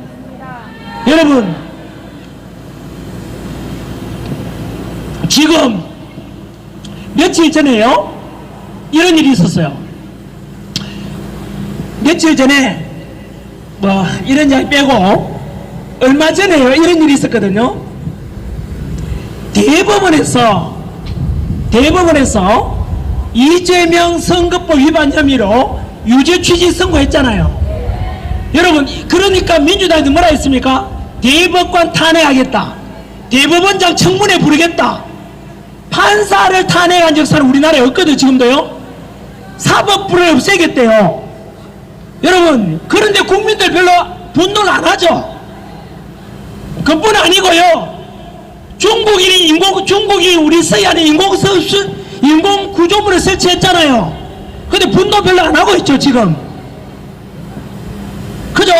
여러분, 지금 며칠 전에요, 이런 일이 있었어요. 며칠 전에 뭐 이런 이야기 빼고 얼마 전에요, 이런 일이 있었거든요. 대법원에서 이재명 선거법 위반 혐의로 유죄 취지 선고했잖아요. 여러분, 그러니까 민주당이 뭐라 했습니까? 대법관 탄핵하겠다, 대법원장 청문회 부르겠다. 판사를 탄핵한 역사는 우리나라에 없거든요. 지금도요. 사법부를 없애겠대요. 여러분, 그런데 국민들 별로 분노를 안 하죠. 그뿐 아니고요, 중국이 우리 서해안에 인공 구조물을 설치했잖아요. 근데 분노 별로 안 하고 있죠 지금. 그죠?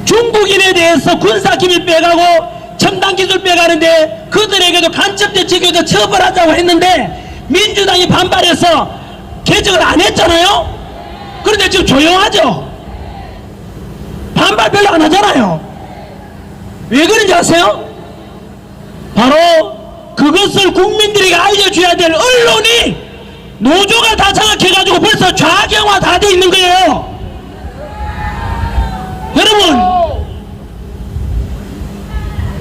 중국인에 대해서 군사기밀 빼가고 첨단기술 빼가는데 그들에게도 간첩대책에도 처벌하자고 했는데 민주당이 반발해서 개정을 안 했잖아요. 그런데 지금 조용하죠. 반발 별로 안 하잖아요. 왜 그런지 아세요? 바로 그것을 국민들에게 알려줘야 될 언론이 노조가 다 장악해가지고 벌써 좌경화 다 돼 있는 거예요. 여러분,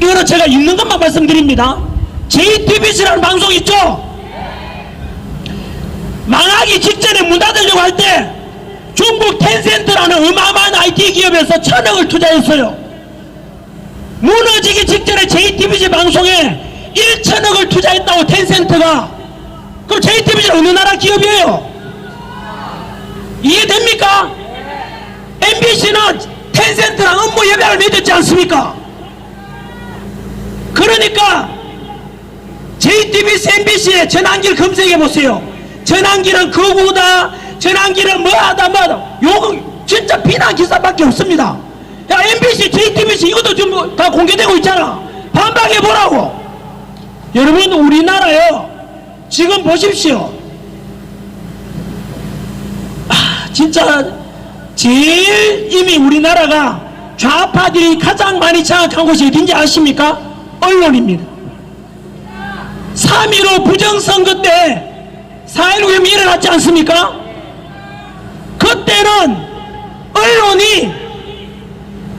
이거는 제가 있는 것만 말씀드립니다. JTBC라는 방송 있죠? 망하기 직전에 문 닫으려고 할 때 중국 텐센트라는 어마어마한 IT 기업에서 1,000억을 투자했어요. 무너지기 직전에 JTBC 방송에 1,000억을 투자했다고, 텐센트가. 그럼 JTBC는 어느 나라 기업이에요? 이해됩니까? MBC는 텐센트랑 업무 협약을 맺었지 않습니까? 그러니까 JTBC, MBC에 전환기를 검색해 보세요. 전환기는 거구다, 전환기는 뭐하다 뭐하다, 요거 진짜 비난 기사밖에 없습니다. 야, MBC, JTBC 이것도 좀 다 공개되고 있잖아. 반박해 보라고. 여러분, 우리나라요, 지금 보십시오. 진짜 제일 이미 우리나라가 좌파들이 가장 많이 장악한 곳이 어딘지 아십니까? 언론입니다. 3.15 부정선거 때 4.19 혁명이 일어났지 않습니까? 그때는 언론이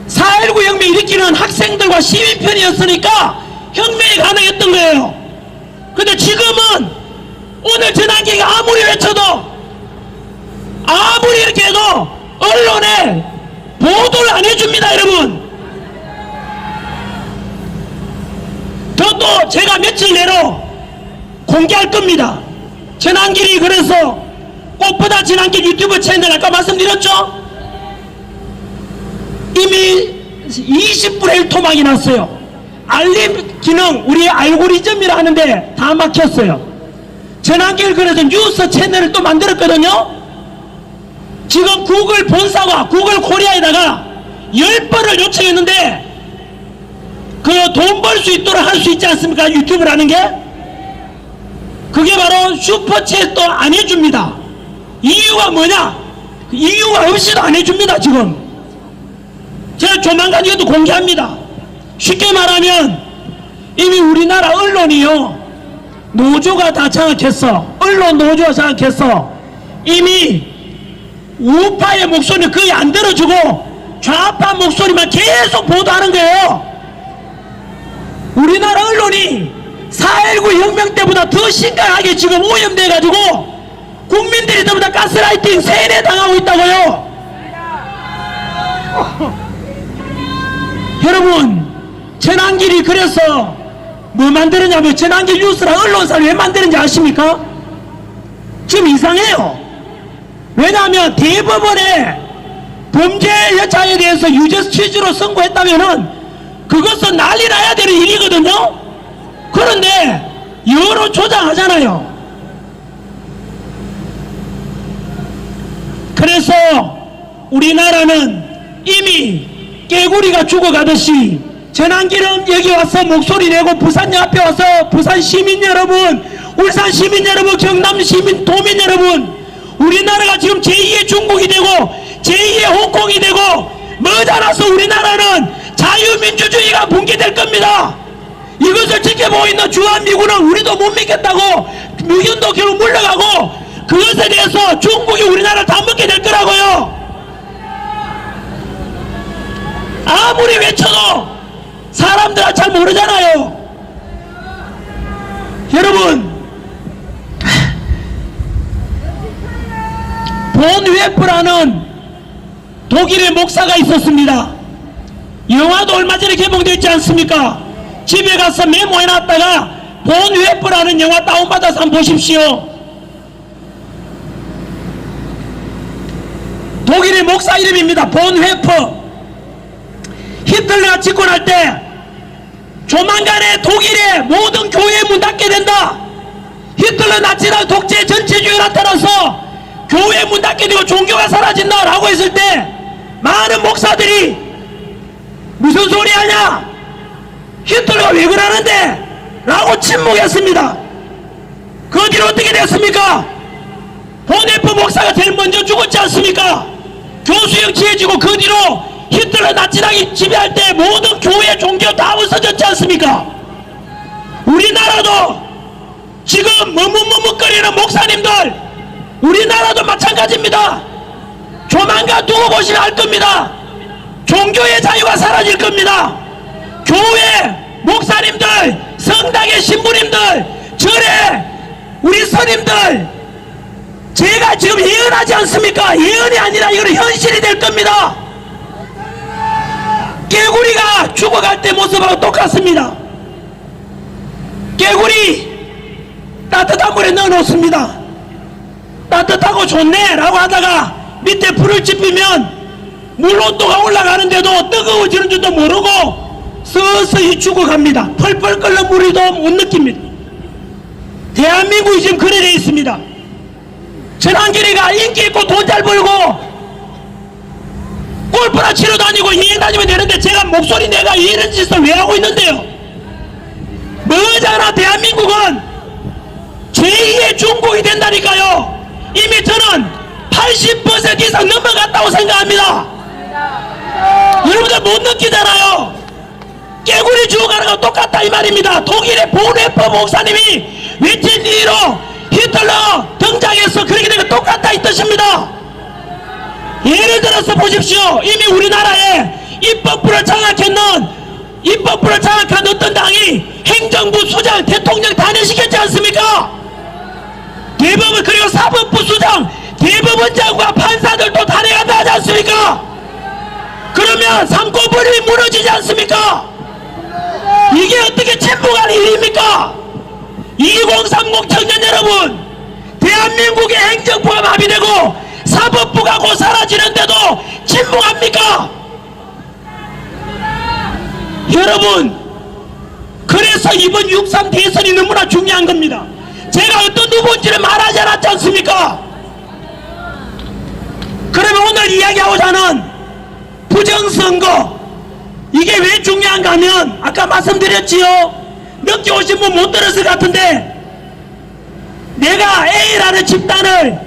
4.19 혁명 일으키는 학생들과 시민 편이었으니까 혁명이 가능했던 거예요. 근데 지금은 오늘 전환기가 아무리 외쳐도, 아무리 이렇게 해도 언론에 보도를 안 해줍니다. 여러분, 저도 제가 며칠 내로 공개할 겁니다. 전환길이 그래서 꽃보다 전환길 유튜브 채널 아까 말씀드렸죠? 이미 20분의 1 토막이 났어요. 알림 기능, 우리 알고리즘이라 하는데 다 막혔어요. 전환길 그래서 뉴스 채널을 또 만들었거든요. 지금 구글 본사와 구글 코리아에다가 10번을 요청했는데 그 돈 벌 수 있도록 할 수 있지 않습니까? 유튜브라는 게 그게 바로 슈퍼챗도 안 해줍니다. 이유가 뭐냐? 이유가 없이도 안 해줍니다. 지금 제가 조만간 이것도 공개합니다. 쉽게 말하면 이미 우리나라 언론이요, 노조가 다 장악했어. 언론 노조가 장악했어. 이미 우파의 목소리는 거의 안 들어주고 좌파 목소리만 계속 보도하는 거예요. 우리나라 언론이 4.19 혁명 때보다 더 심각하게 지금 오염돼가지고 국민들이 전부 다 가스라이팅 세뇌당하고 있다고요. 여러분, 전환길이 그래서 뭐 만드느냐면, 전환길 뉴스랑 언론사를 왜 만드는지 아십니까? 지금 이상해요. 왜냐하면 대법원에 범죄 여차에 대해서 유죄 취지로 선고했다면은 그것은 난리 나야 되는 일이거든요. 그런데 여론 조장하잖아요. 그래서 우리나라는 이미 깨구리가 죽어가듯이 전환기는 여기 와서 목소리 내고 부산역 앞에 와서 부산 시민 여러분, 울산 시민 여러분, 경남 시민 도민 여러분, 우리나라가 지금 제2의 중국이 되고 제2의 홍콩이 되고 머지않아서 우리나라는 자유민주주의가 붕괴될 겁니다. 이것을 지켜보고 있는 주한미군은 우리도 못 믿겠다고 미군도 결국 물러가고 그것에 대해서 중국이 우리나라를 다 먹게 될 거라고요. 아무리 외쳐도 사람들은 잘 모르잖아요. 여러분, 본웨프라는 독일의 목사가 있었습니다. 영화도 얼마 전에 개봉되었지 않습니까? 집에 가서 메모해놨다가 본웨프라는 영화 다운받아서 한번 보십시오. 독일의 목사 이름입니다. 본웨프. 히틀러가 집권할 때 조만간에 독일의 모든 교회 문 닫게 된다. 히틀러 나치나 독재 전체주의가 나타나서 교회 문 닫게 되고 종교가 사라진다 라고 했을 때 많은 목사들이 무슨 소리 하냐, 히틀러가 왜 그러는데 라고 침묵했습니다. 그 뒤로 어떻게 됐습니까? 본웨프 목사가 제일 먼저 죽었지 않습니까? 교수형 취해지고 그 뒤로 히틀러 나치당이 지배할 때 모든 교회 종교 다 없어졌지 않습니까? 우리나라도 지금 머뭇머뭇거리는 목사님들, 우리나라도 마찬가지입니다. 조만간 두고 보시면 알 겁니다. 종교의 자유가 사라질 겁니다. 교회 목사님들, 성당의 신부님들, 절에 우리 스님들, 제가 지금 예언하지 않습니까? 예언이 아니라 이거는 현실이 될 겁니다. 깨구리가 죽어갈 때 모습하고 똑같습니다. 깨구리 따뜻한 물에 넣어 놓습니다. 따뜻하고 좋네 라고 하다가 밑에 불을 지피면 물 온도가 올라가는데도 뜨거워지는 줄도 모르고 서서히 죽어갑니다. 펄펄 끓는 물이도 못 느낍니다. 대한민국이 지금 그래 되어 있습니다. 전환길이가 인기 있고 돈 잘 벌고 골프나 치러 다니고 여행 다니면 되는데 제가 목소리 내가 이런 짓을 왜 하고 있는데요? 머지않아 대한민국은 제2의 중국이 된다니까요. 이미 저는 80% 이상 넘어갔다고 생각합니다. 여러분들 못 느끼잖아요. 깨구리 죽어가는 거 똑같다 이 말입니다. 독일의 본웨프 목사님이 외친 이유로 히틀러 등장해서 그렇게 된 거 똑같다 이 뜻입니다. 예를 들어서 보십시오. 이미 우리나라에 입법부를 장악한 어떤 당이 행정부 수장, 대통령 단행시켰지 않습니까? 대법원 그리고 사법부 수장, 대법원장과 판사들도 단행한다 하지 않습니까? 그러면 삼권분립이 무너지지 않습니까? 이게 어떻게 침묵할 일입니까? 2030 청년 여러분, 대한민국의 행정부가 마비되고 사법부가 곧 사라지는데도 침묵합니까? 여러분, 그래서 이번 6.3 대선이 너무나 중요한 겁니다. 제가 어떤 후보인지를 말하지 않았지 않습니까? 그러면 오늘 이야기하고자 하는 부정선거, 이게 왜 중요한가 하면 아까 말씀드렸지요. 늦게 오신 분 못 들었을 것 같은데, 내가 A라는 집단을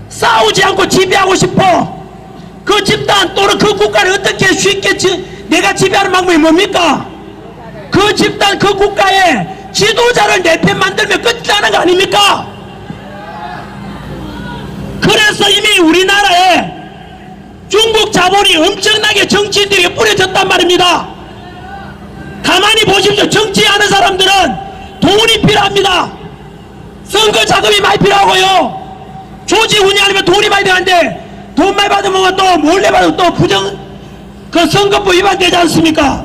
싸우지 않고 지배하고 싶어. 그 집단 또는 그 국가를 어떻게 쉽게 내가 지배하는 방법이 뭡니까? 그 집단 그 국가의 지도자를 내 편 만들면 끝이라는 거 아닙니까? 그래서 이미 우리나라에 중국 자본이 엄청나게 정치인들에게 뿌려졌단 말입니다. 가만히 보십시오. 정치하는 사람들은 돈이 필요합니다. 선거 자금이 많이 필요하고요. 조직 운영하려면 돈이 많이 들어가는데, 돈 많이 받으면 또 몰래 받으면 또 그 선거법 위반되지 않습니까?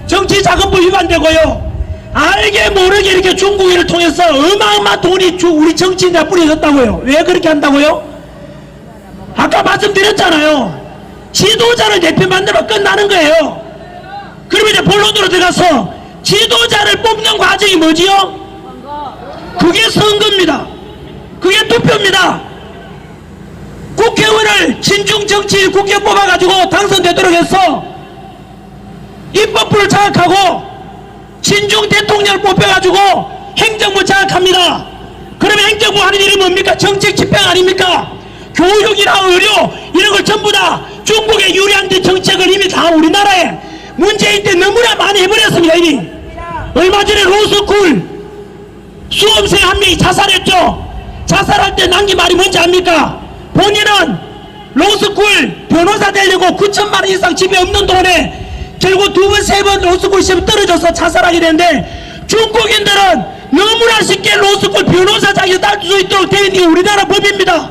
정치자금법 위반되고요. 알게 모르게 이렇게 중국인을 통해서 어마어마한 돈이 우리 정치인들에 뿌려졌다고요. 왜 그렇게 한다고요? 아까 말씀드렸잖아요. 지도자를 대표 만들면 끝나는 거예요. 그러면 이제 본론으로 들어가서 지도자를 뽑는 과정이 뭐지요? 그게 선거입니다. 그게 투표입니다. 국회의원을 친중 정치인 국회 뽑아가지고 당선되도록 해서 입법부를 장악하고 친중 대통령을 뽑혀가지고 행정부 장악합니다. 그러면 행정부 하는 일이 뭡니까? 정책 집행 아닙니까? 교육이나 의료 이런 걸 전부 다 중국에 유리한 정책을 이미 다 우리나라에 문재인 때 너무나 많이 해버렸습니다. 이미 얼마 전에 로스쿨 수험생 한 명이 자살했죠. 자살할 때 남긴 말이 뭔지 압니까? 본인은 로스쿨 변호사 되려고 9천만 원 이상 집에 없는 돈에 결국 2번, 3번 로스쿨 시험 떨어져서 자살하게 되는데, 중국인들은 너무나 쉽게 로스쿨 변호사 자격을 딸 수 있도록 되어 있는 게 우리나라 법입니다.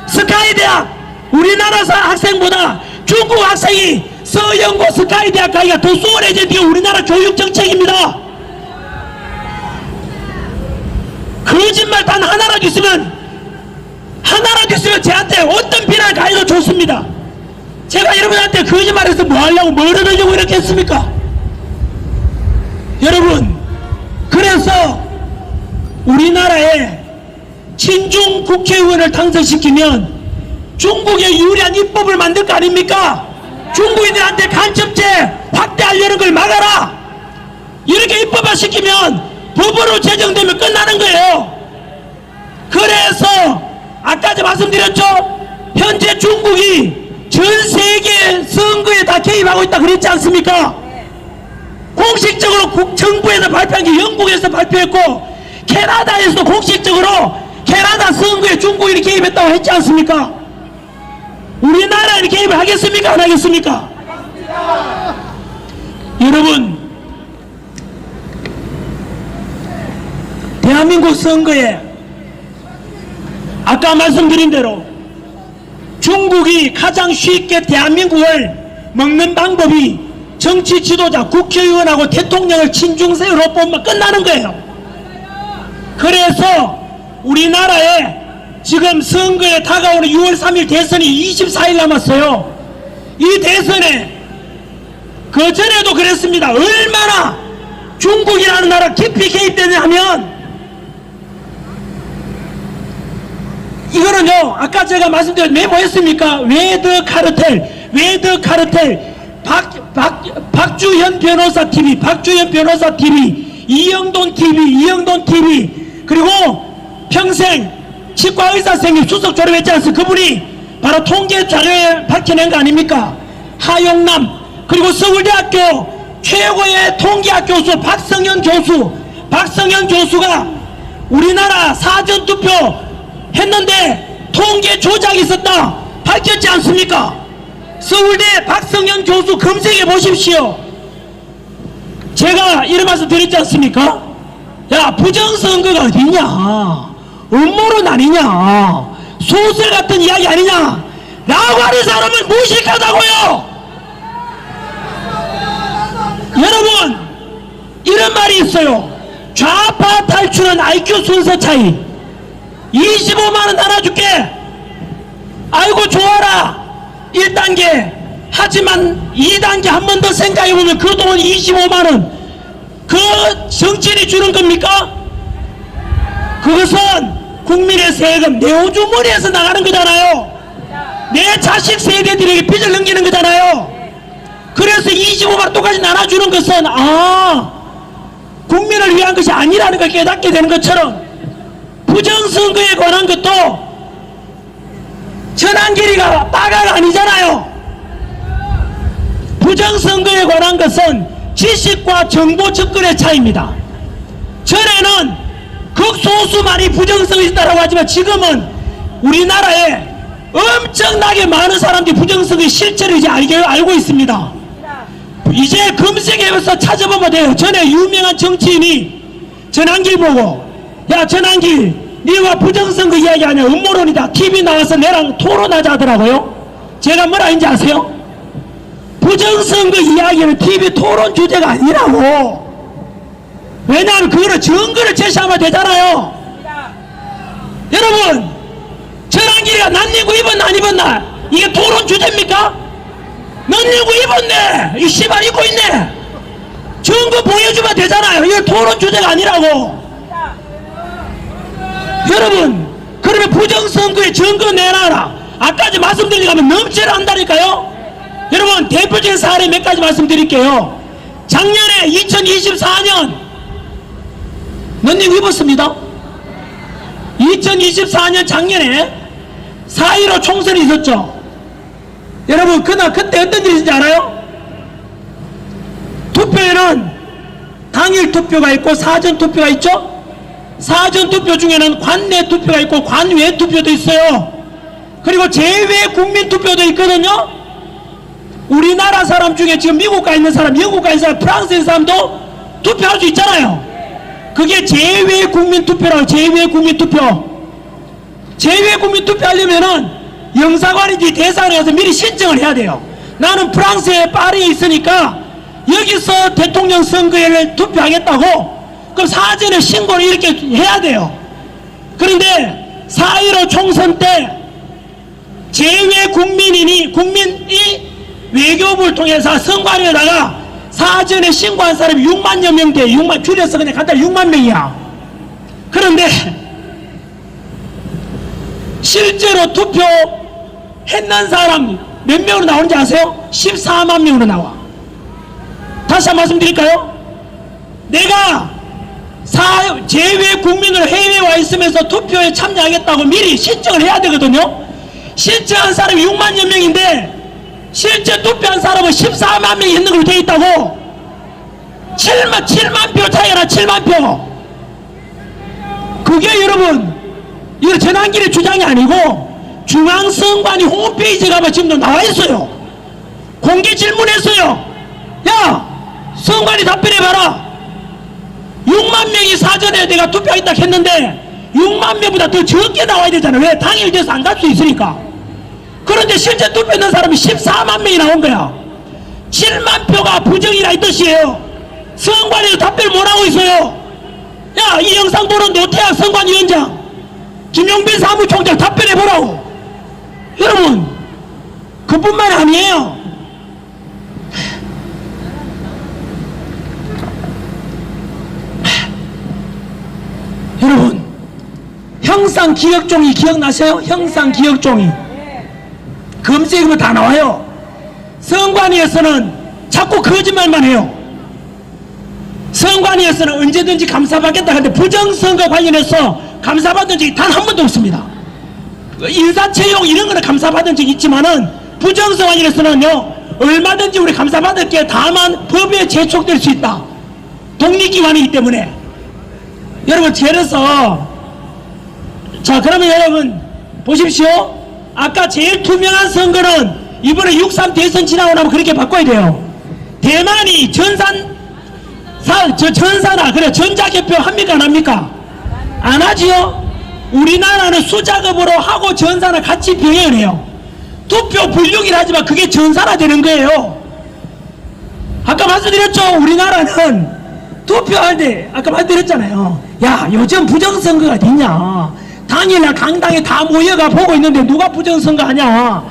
스카이 대학 우리나라 학생보다 중국 학생이 서영고 스카이 대학 가기가 더 수월해진 게 우리나라 교육 정책입니다. 거짓말 단 하나라도 있으면 저한테 어떤 비난을 가해도 좋습니다. 제가 여러분한테 거짓말해서 뭐 하려고 뭘 얻으려고 이렇게 했습니까? 여러분, 그래서 우리나라에 친중 국회의원을 당선시키면 중국에 유리한 입법을 만들 거 아닙니까? 중국인들한테 간첩죄 확대하려는 걸 막아라. 이렇게 입법화 시키면 법으로 제정되면 끝나는 거예요. 그래서 아까 말씀드렸죠. 현재 중국이 전 세계 선거에 다 개입하고 있다 그랬지 않습니까? 공식적으로 정부에서 발표한 게 영국에서 발표했고, 캐나다에서도 공식적으로 캐나다 선거에 중국인이 개입했다고 했지 않습니까? 우리나라에 개입을 하겠습니까? 안 하겠습니까? 여러분, 대한민국 선거에 아까 말씀드린 대로 중국이 가장 쉽게 대한민국을 먹는 방법이 정치 지도자, 국회의원하고 대통령을 친중세로 뽑으면 끝나는 거예요. 그래서 우리나라에 지금 선거에 다가오는 6월 3일 대선이 24일 남았어요. 이 대선에 그전에도 그랬습니다. 얼마나 중국이라는 나라 깊이 개입되냐 하면, 이거는요, 아까 제가 말씀드린 메모했습니까? 외드 카르텔, 박주현 변호사 TV, 이영돈 TV, 그리고 평생 치과 의사 선생님 수석 졸업했지 않습니까? 그분이 바로 통계 자료에 밝혀낸 거 아닙니까? 하용남, 그리고 서울대학교 최고의 통계학 교수 박성현 교수가 우리나라 사전투표 했는데 통계 조작이 있었다 밝혔지 않습니까? 서울대 박성현 교수 검색해 보십시오. 제가 이런 말씀 드렸지 않습니까? 야, 부정선거가 어딨냐, 음모론 아니냐, 소설 같은 이야기 아니냐 라고 하는 사람은 무식하다고요. 여러분, 이런 말이 있어요. 좌파 탈출은 IQ 순서 차이. 25만원 나눠줄게. 아이고 좋아라 1단계. 하지만 2단계 한 번 더 생각해보면 그 돈 25만원 그 정치인이 주는 겁니까? 그것은 국민의 세금 내오주머니에서 나가는 거잖아요. 내 자식 세대들에게 빚을 넘기는 거잖아요. 그래서 25만 똑같이 나눠주는 것은 국민을 위한 것이 아니라는 걸 깨닫게 되는 것처럼 부정선거에 관한 것도 전환길이가 빠가가 아니잖아요. 부정선거에 관한 것은 지식과 정보 접근의 차이입니다. 전에는 극소수만이 부정선거에 있다고 하지만 지금은 우리나라에 엄청나게 많은 사람들이 부정선거의 실체를 이제 알고 있습니다. 이제 검색해서 찾아보면 돼요. 전에 유명한 정치인이 전환길 보고, 야 전환길 네가 부정선거 이야기하냐, 음모론이다. TV 나와서 내랑 토론하자 하더라고요. 제가 뭐라 했는지 아세요? 부정선거 이야기는 TV 토론 주제가 아니라고. 왜냐하면 그거는 증거를 제시하면 되잖아요. 여러분, 전환길이가 낯닝구 입었나 안 입었나, 이게 토론 주제입니까? 낯닝구 입었네, 이 씨발 입고 있네, 증거 보여주면 되잖아요. 이게 토론 주제가 아니라고. 여러분, 그러면 부정선거에 증거 내놔라. 아까 말씀드리니까 넘치를 한다니까요. 여러분, 대표적인 사례 몇 가지 말씀드릴게요. 작년에 2024년 넌닝 입었습니다. 2024년 작년에 4.15 총선이 있었죠. 여러분, 그때 어떤 일이 있는지 알아요? 투표에는 당일 투표가 있고 사전 투표가 있죠. 사전 투표 중에는 관내 투표가 있고 관외 투표도 있어요. 그리고 제외 국민 투표도 있거든요. 우리나라 사람 중에 지금 미국 가 있는 사람, 영국 가 있는 사람, 프랑스에 있는 사람도 투표할 수 있잖아요. 그게 제외 국민 투표라고. 제외 국민 투표. 제외 국민 투표 하려면은 영사관인지 대사관에 가서 미리 신청을 해야 돼요. 나는 프랑스에 파리에 있으니까 여기서 대통령 선거에 투표하겠다고. 그럼 사전에 신고를 이렇게 해야 돼요. 그런데 4.15 총선 때 제외 국민이 외교부를 통해서 선관위에다가 사전에 신고한 사람이 6만여 명 돼. 6만, 줄여서 그냥 간단히 6만 명이야. 그런데 실제로 투표했는 사람 몇 명으로 나오는지 아세요? 14만 명으로 나와. 다시 한 번 말씀드릴까요? 내가 제외 국민으로 해외에 와 있으면서 투표에 참여하겠다고 미리 신청을 해야 되거든요. 신청한 사람이 6만여 명인데 실제 투표한 사람은 14만 명이 있는 걸로 되어 있다고. 7만 표 차이가 나. 7만 표. 그게 여러분, 이거 전환길의 주장이 아니고 중앙선관위 홈페이지에 가면 지금도 나와 있어요. 공개 질문했어요. 야, 선관위 답변해봐라. 6만 명이 사전에 내가 투표하겠다 했는데 6만 명보다 더 적게 나와야 되잖아요. 왜? 당일 돼서 안 갈 수 있으니까. 그런데 실제 투표했는 사람이 14만 명이 나온 거야. 7만 표가 부정이라 이 뜻이에요. 선관위도 답변을 못하고 있어요. 야, 이 영상 보는 노태학 선관위원장, 김용빈 사무총장 답변해보라고. 여러분, 그뿐만 아니에요. 여러분, 형상기억종이 기억나세요? 형상기억종이 검색하면 다 나와요. 선관위에서는 자꾸 거짓말만 해요. 선관위에서는 언제든지 감사받겠다 하는데 부정선거 관련해서 감사받은 적이 단 한 번도 없습니다. 인사채용 이런 거는 감사받은 적이 있지만은 부정선거 관련해서는요, 얼마든지 우리 감사받을게. 다만 법에 제촉될 수 있다. 독립기관이기 때문에. 여러분, 그래서 자, 그러면 여러분 보십시오. 아까 제일 투명한 선거는 이번에 6.3 대선 지나고 나면 그렇게 바꿔야 돼요. 대만이 전사나 그래 전자개표 합니까 안 합니까? 안 하지요. 우리나라는 수작업으로 하고 전사나 같이 병행을 해요. 투표 불육이라 하지만 그게 전사나 되는 거예요. 아까 말씀드렸죠. 우리나라는 투표하는데 아까 말씀드렸잖아요. 야, 요즘 부정선거가 됐냐, 당일날 강당에 다 모여가 보고 있는데 누가 부정선거 하냐,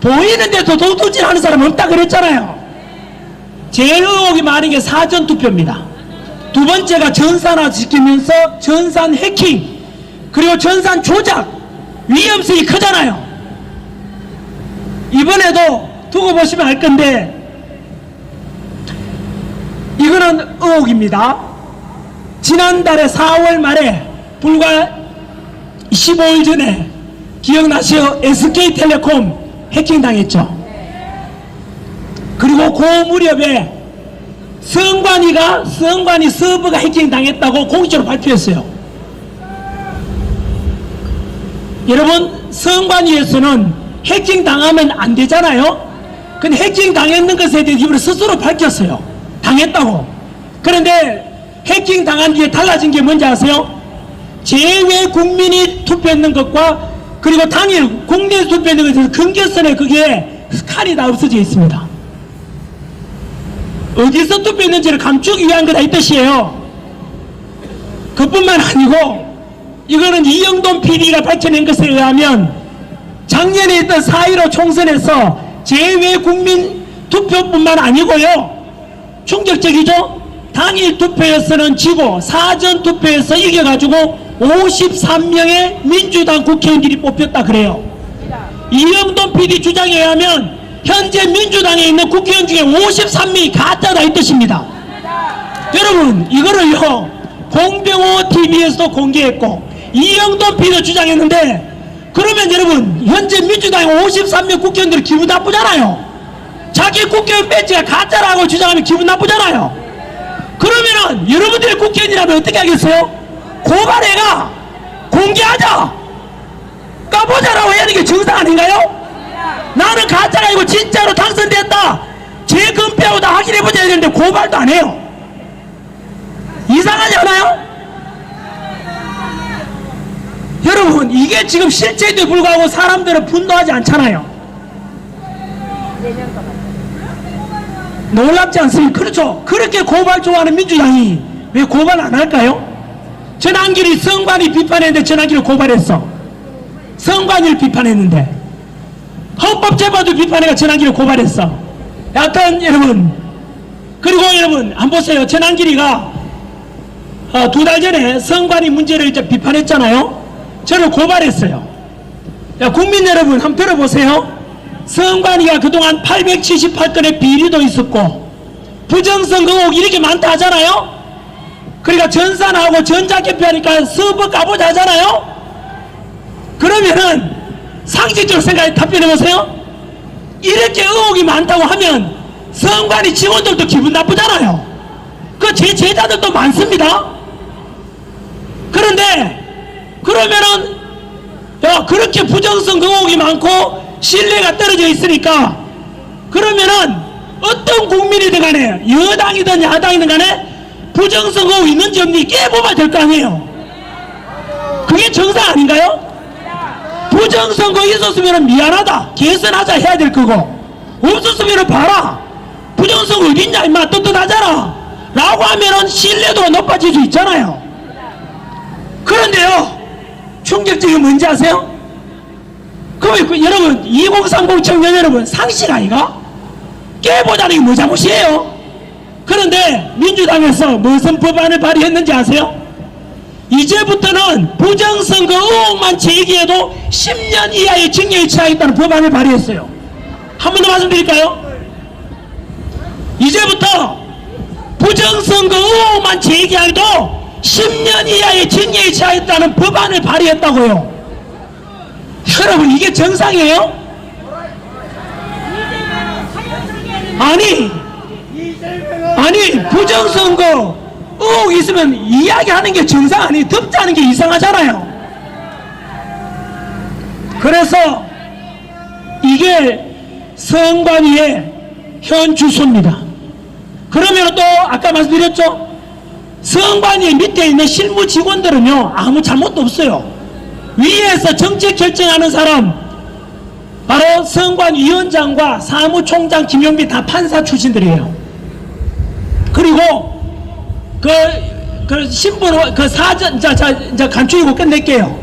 보이는데도 도둑질 하는 사람 없다 그랬잖아요. 제일 의혹이 많은 게 사전투표입니다. 두 번째가 전산화 시키면서 전산 해킹, 그리고 전산 조작 위험성이 크잖아요. 이번에도 두고 보시면 알 건데, 이거는 의혹입니다. 지난달에 4월 말에 불과 15일 전에 기억나시죠? SK텔레콤 해킹당했죠. 그리고 그 무렵에 성관이 서버가 해킹당했다고 공식적으로 발표했어요. 여러분, 성관위에서는 해킹당하면 안 되잖아요. 근데 해킹당했는 것에 대해 이번에 스스로 밝혔어요. 당했다고. 그런데 해킹당한 뒤에 달라진 게 뭔지 아세요? 제외 국민이 투표했는 것과 그리고 당일 국내 투표했는 것에 대해서 경계선에 그게 스칸이 다 없어져 있습니다. 어디서 투표했는지를 감추기 위한 거다 이 뜻이에요. 그뿐만 아니고 이거는 이영돈 PD가 밝혀낸 것에 의하면 작년에 있던 4.15 총선에서 제외 국민 투표뿐만 아니고요, 충격적이죠? 당일 투표에서는 지고 사전 투표에서 이겨가지고 53명의 민주당 국회의원들이 뽑혔다 그래요. 이영돈 PD 주장에 의하면 현재 민주당에 있는 국회의원 중에 53명이 가짜다 이 뜻입니다. 여러분, 이거를요 공병호 TV에서도 공개했고 이영돈 PD도 주장했는데, 그러면 여러분 현재 민주당의 53명 국회의원들이 기분 나쁘잖아요. 자기 국회의원 배지가 가짜라고 주장하면 기분 나쁘잖아요. 그러면은 여러분들의 국회의원이라면 어떻게 하겠어요? 고발해가 공개하자, 까보자라고 해야 하는 게 정상 아닌가요? 나는 가짜가 아니고 진짜로 당선됐다, 재검표하고 다 확인해보자 해야 되는데 고발도 안 해요. 이상하지 않아요? 여러분, 이게 지금 실제에도 불구하고 사람들은 분노하지 않잖아요. 놀랍지 않습니까? 그렇죠. 그렇게 고발 좋아하는 민주당이 왜 고발 안 할까요? 전한길이 성관이 비판했는데 전한길을 고발했어. 성관이를 비판했는데 헌법재판도 비판해가 전한길을 고발했어. 약간 여러분, 그리고 여러분 한번 보세요. 전한길이가 2달 전에 성관이 문제를 이제 비판했잖아요. 저를 고발했어요. 야, 국민 여러분 한번 들어보세요. 성관이가 그동안 878건의 비리도 있었고 부정선거 의혹 이렇게 많다 하잖아요. 그러니까 전산하고 전자개표하니까 서버 까보자 하잖아요. 그러면은 상식적으로 생각해 답변해보세요. 이렇게 의혹이 많다고 하면 성관이 직원들도 기분 나쁘잖아요. 그 제 제자들도 많습니다. 그런데 그러면은 야, 그렇게 부정선거 의혹이 많고 신뢰가 떨어져 있으니까 그러면은 어떤 국민이든 간에 여당이든 야당이든 간에 부정선거 의혹 있는지 없는지 깨보면 될 거 아니에요. 그게 정상 아닌가요? 부정선거 있었으면 미안하다, 개선하자 해야 될 거고, 없었으면 봐라, 부정선거 어딨냐 임마 떳떳하잖아 라고 하면은 신뢰도가 높아질 수 있잖아요. 그런데요, 충격적인 뭔지 아세요? 그럼 여러분 2030 청년 여러분 상식 아이가? 깨보자는 게 뭐 잘못이에요? 그런데 민주당에서 무슨 법안을 발의했는지 아세요? 이제부터는 부정선거 의혹만 제기해도 10년 이하의 징역에 처하겠다는 법안을 발의했어요. 한 번 더 말씀드릴까요? 이제부터 부정선거 의혹만 제기해도 10년 이하의 징역에 처하겠다는 법안을 발의했다고요. 여러분, 이게 정상이에요? 아니 부정선거 의혹 있으면 이야기하는 게 정상 아니에요? 덮자는 게 이상하잖아요. 그래서 이게 성관위의 현 주소입니다. 그러면 또 아까 말씀드렸죠? 성관위 밑에 있는 실무 직원들은요 아무 잘못도 없어요. 위에서 정책 결정하는 사람 바로 성관위원장과 사무총장 김용빈 다 판사 출신들이에요. 그리고 그 신분 그 사전 자 간추리고 끝낼게요.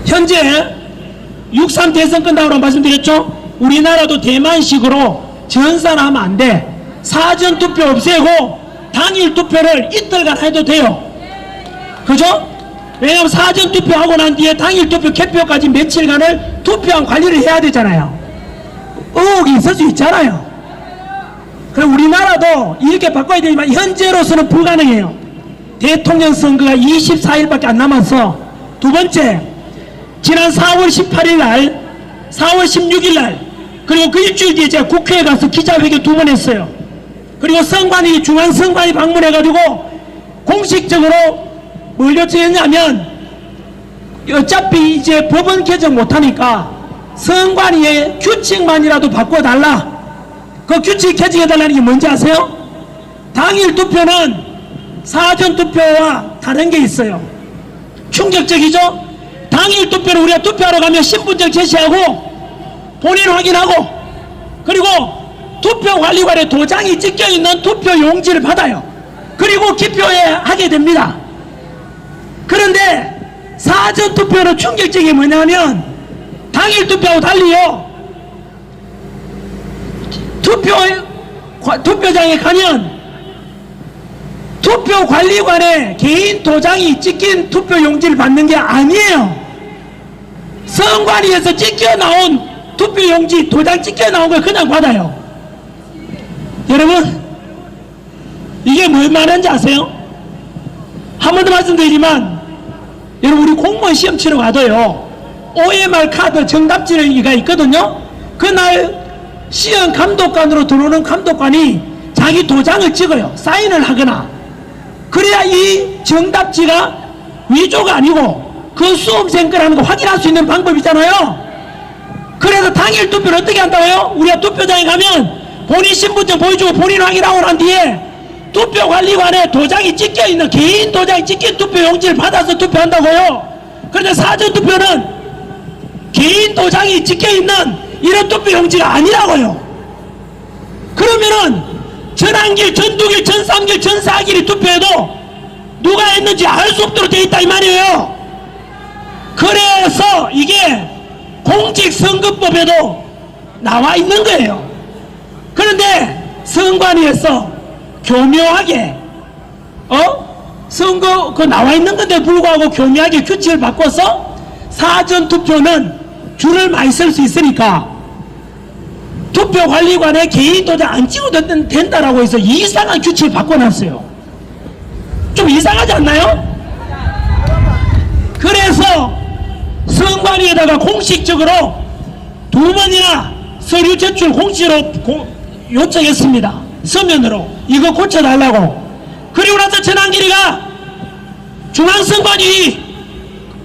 현재 6.3 대선 끝나고 말씀드렸죠? 우리나라도 대만식으로 전산하면 안 돼. 사전 투표 없애고 당일 투표를 이틀간 해도 돼요. 그죠? 왜냐하면 사전 투표하고 난 뒤에 당일 투표 개표까지 며칠간을 투표한 관리를 해야 되잖아요. 의혹이 있을 수 있잖아요. 그럼 우리나라도 이렇게 바꿔야 되지만 현재로서는 불가능해요. 대통령 선거가 24일밖에 안 남았어. 두 번째, 지난 4월 18일 날, 4월 16일 날, 그리고 그 일주일 뒤에 제가 국회에 가서 기자회견 2번 했어요. 그리고 선관위, 중앙선관위 방문해가지고 공식적으로 뭘 요청했냐면, 어차피 이제 법원 개정 못하니까 선관위의 규칙만이라도 바꿔달라. 그 규칙 개정해달라는 게 뭔지 아세요? 당일 투표는 사전 투표와 다른 게 있어요. 충격적이죠? 당일 투표는 우리가 투표하러 가면 신분증 제시하고 본인 확인하고 그리고 투표관리관에 도장이 찍혀있는 투표 용지를 받아요. 그리고 기표에 하게 됩니다. 그런데 사전 투표는 충격적인 게 뭐냐면 당일 투표하고 달리요. 투표장에 가면 투표관리관에 개인 도장이 찍힌 투표용지를 받는 게 아니에요. 선관위에서 찍혀 나온 투표용지, 도장 찍혀 나온 걸 그냥 받아요. 여러분, 이게 뭘 말하는지 아세요? 한 번 더 말씀드리지만, 여러분, 우리 공무원 시험 치러 가도요, OMR 카드 정답지가 있거든요. 그날 시험 감독관으로 들어오는 감독관이 자기 도장을 찍어요. 사인을 하거나. 그래야 이 정답지가 위조가 아니고 그 수험생 거라는 거 확인할 수 있는 방법이잖아요. 그래서 당일 투표를 어떻게 한다고요? 우리가 투표장에 가면 본인 신분증 보여주고 본인 확인하고 난 뒤에 투표관리관에 도장이 찍혀있는, 개인 도장이 찍힌 투표용지를 받아서 투표한다고요. 그런데 사전투표는 개인 도장이 찍혀있는 이런 투표용지가 아니라고요. 그러면은 전한길, 전두길, 전삼길, 전사길이 투표해도 누가 했는지 알 수 없도록 되어 있다 이 말이에요. 그래서 이게 공직선거법에도 나와 있는 거예요. 그런데 선관위에서 교묘하게 선거 그 나와 있는 건데 불구하고 교묘하게 규칙을 바꿔서 사전투표는 줄을 많이 쓸 수 있으니까 투표관리관에 개인 도장 안 찍어도 된다라고 해서 이상한 규칙을 바꿔놨어요. 좀 이상하지 않나요? 그래서 선관위에다가 공식적으로 2번이나 서류 제출 공식으로 요청했습니다. 서면으로 이거 고쳐달라고. 그리고 나서 전한길이가 중앙선관위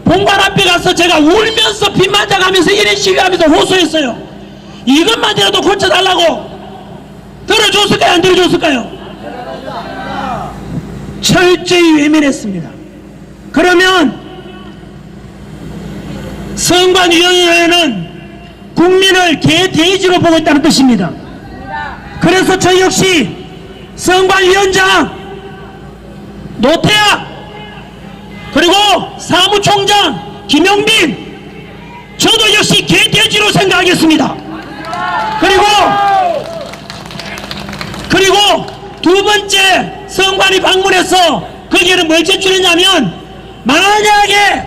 본관 앞에 가서 제가 울면서 피 맞아가면서 이런 시위하면서 호소했어요. 이것만이라도 고쳐달라고. 들어줬을까요? 안 들어줬을까요? 철저히 외면했습니다. 그러면 선관위원회는 국민을 개돼지로 보고 있다는 뜻입니다. 그래서 저희 역시 선관위원장 노태악 그리고 사무총장 김용빈 저도 역시 개돼지로 생각하겠습니다. 그리고 두 번째 선관위 방문해서 거기에는 뭘 제출했냐면 만약에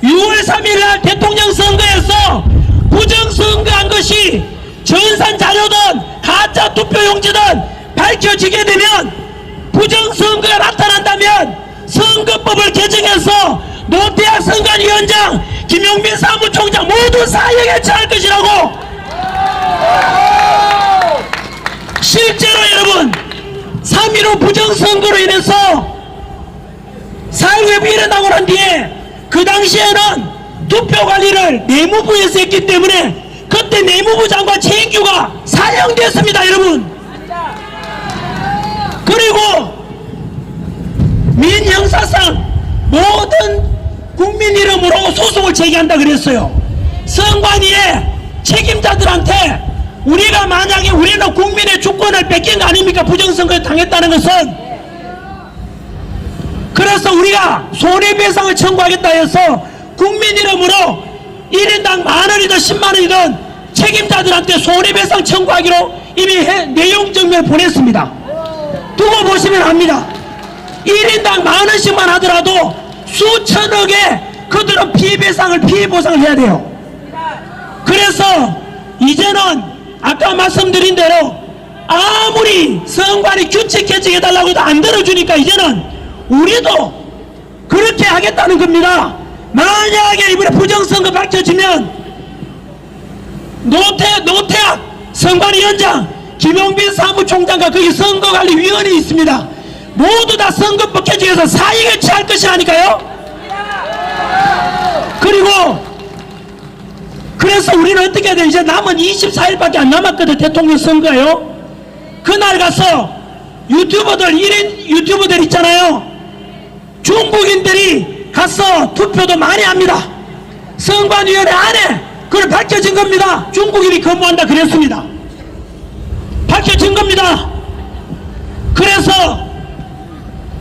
6월 3일날 대통령 선거에서 부정선거한 것이 전산 자료든 가짜 투표용지든 밝혀지게 되면 부정선거가 나타난다면 선거법을 개정해서 노태악 선관위원장 김용빈 사무총장 모두 사형에 처할 것이라고. 실제로 여러분 3.15 부정선거로 인해서 사회부이 일어나고 난 뒤에 그 당시에는 투표관리를 내무부에서 했기 때문에 그때 내무부 장관 최인규가 사형됐습니다 여러분. 그리고 민형사상 모든 국민 이름으로 소송을 제기한다 그랬어요. 선관위의 책임자들한테 우리가 만약에 우리는 국민의 주권을 뺏긴 거 아닙니까? 부정선거에 당했다는 것은. 그래서 우리가 손해배상을 청구하겠다 해서 국민 이름으로 1인당 10,000원이든 100,000원이든 책임자들한테 손해배상 청구하기로 이미 내용 증명을 보냈습니다. 두고 보시면 압니다. 1인당 10,000원씩만 하더라도 수천억 만약에 그들은 피해보상을 해야 돼요. 그래서 이제는 아까 말씀드린 대로 아무리 선관위 규칙 개정해달라고 해도 안 들어주니까 이제는 우리도 그렇게 하겠다는 겁니다. 만약에 이번에 부정선거 밝혀지면 노태학 선관위원장, 김용빈 사무총장과 거기 선거관리위원회 있습니다. 모두 다 선거법 개정해서 사익에 취할 것이 아닐까요? 그래서 우리는 어떻게 해야 돼? 이제 남은 24일밖에 안 남았거든. 대통령 선거요. 그날 가서 유튜버들 1인 유튜버들 있잖아요. 중국인들이 가서 투표도 많이 합니다. 선관위원회 안에 그걸 밝혀진 겁니다. 중국인이 근무한다 그랬습니다. 밝혀진 겁니다. 그래서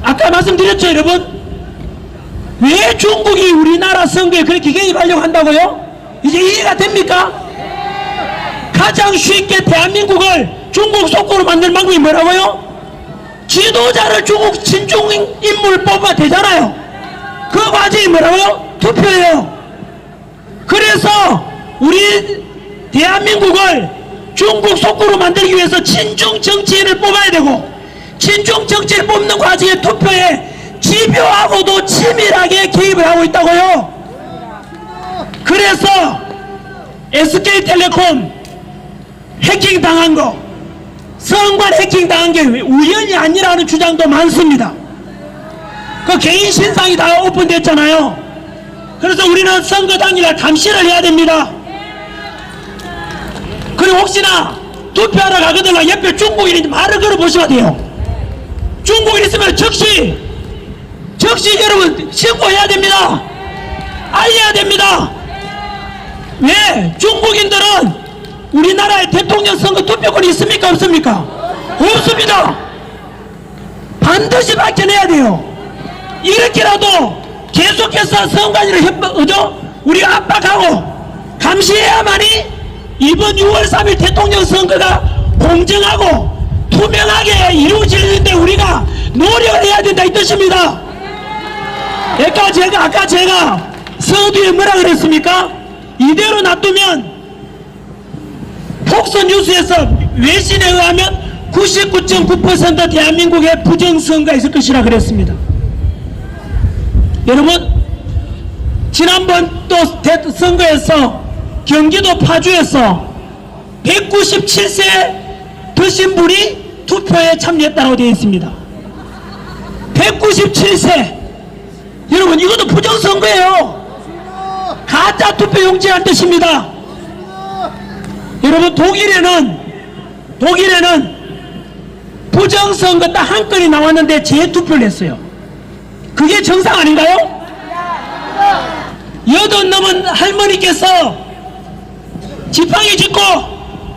아까 말씀드렸죠, 여러분? 왜 중국이 우리나라 선거에 그렇게 개입하려고 한다고요? 이제 이해가 됩니까? 가장 쉽게 대한민국을 중국 속국으로 만들 방법이 뭐라고요? 지도자를 중국 친중 인물 뽑아야 되잖아요. 그 과정이 뭐라고요? 투표예요. 그래서 우리 대한민국을 중국 속국으로 만들기 위해서 친중 정치인을 뽑아야 되고, 친중 정치인을 뽑는 과정에 투표에 집요하고도 치밀하게 개입을 하고 있다고요. 그래서 SK텔레콤 해킹 당한 거, 선관 해킹 당한 게 우연이 아니라는 주장도 많습니다. 그 개인 신상이 다 오픈됐잖아요. 그래서 우리는 선거 당일날 감시를 해야 됩니다. 그리고 혹시나 투표하러 가거든요, 옆에 중국인이 말을 걸어보셔야 돼요. 중국인 있으면 즉시 여러분 신고해야 됩니다. 알려야 됩니다. 왜? 중국인들은 우리나라에 대통령 선거 투표권이 있습니까? 없습니까? 없습니다. 반드시 밝혀내야 돼요. 이렇게라도 계속해서 선관위를 우리가 압박하고 감시해야만이 이번 6월 3일 대통령 선거가 공정하고 투명하게 이루어지는데 우리가 노력을 해야 된다 이 뜻입니다. 아까 제가 서두에 뭐라 그랬습니까? 이대로 놔두면 폭스뉴스에서 외신에 의하면 99.9% 대한민국에 부정선거가 있을 것이라 그랬습니다. 여러분, 지난번 또 선거에서 경기도 파주에서 197세 드신 분이 투표에 참여했다고 되어 있습니다. 197세. 여러분, 이것도 부정선거예요. 가짜 투표용지란 뜻입니다. 여러분, 독일에는 부정선거 딱 한 건이 나왔는데 재투표를 했어요. 그게 정상 아닌가요? 80 넘은 할머니께서 지팡이 짚고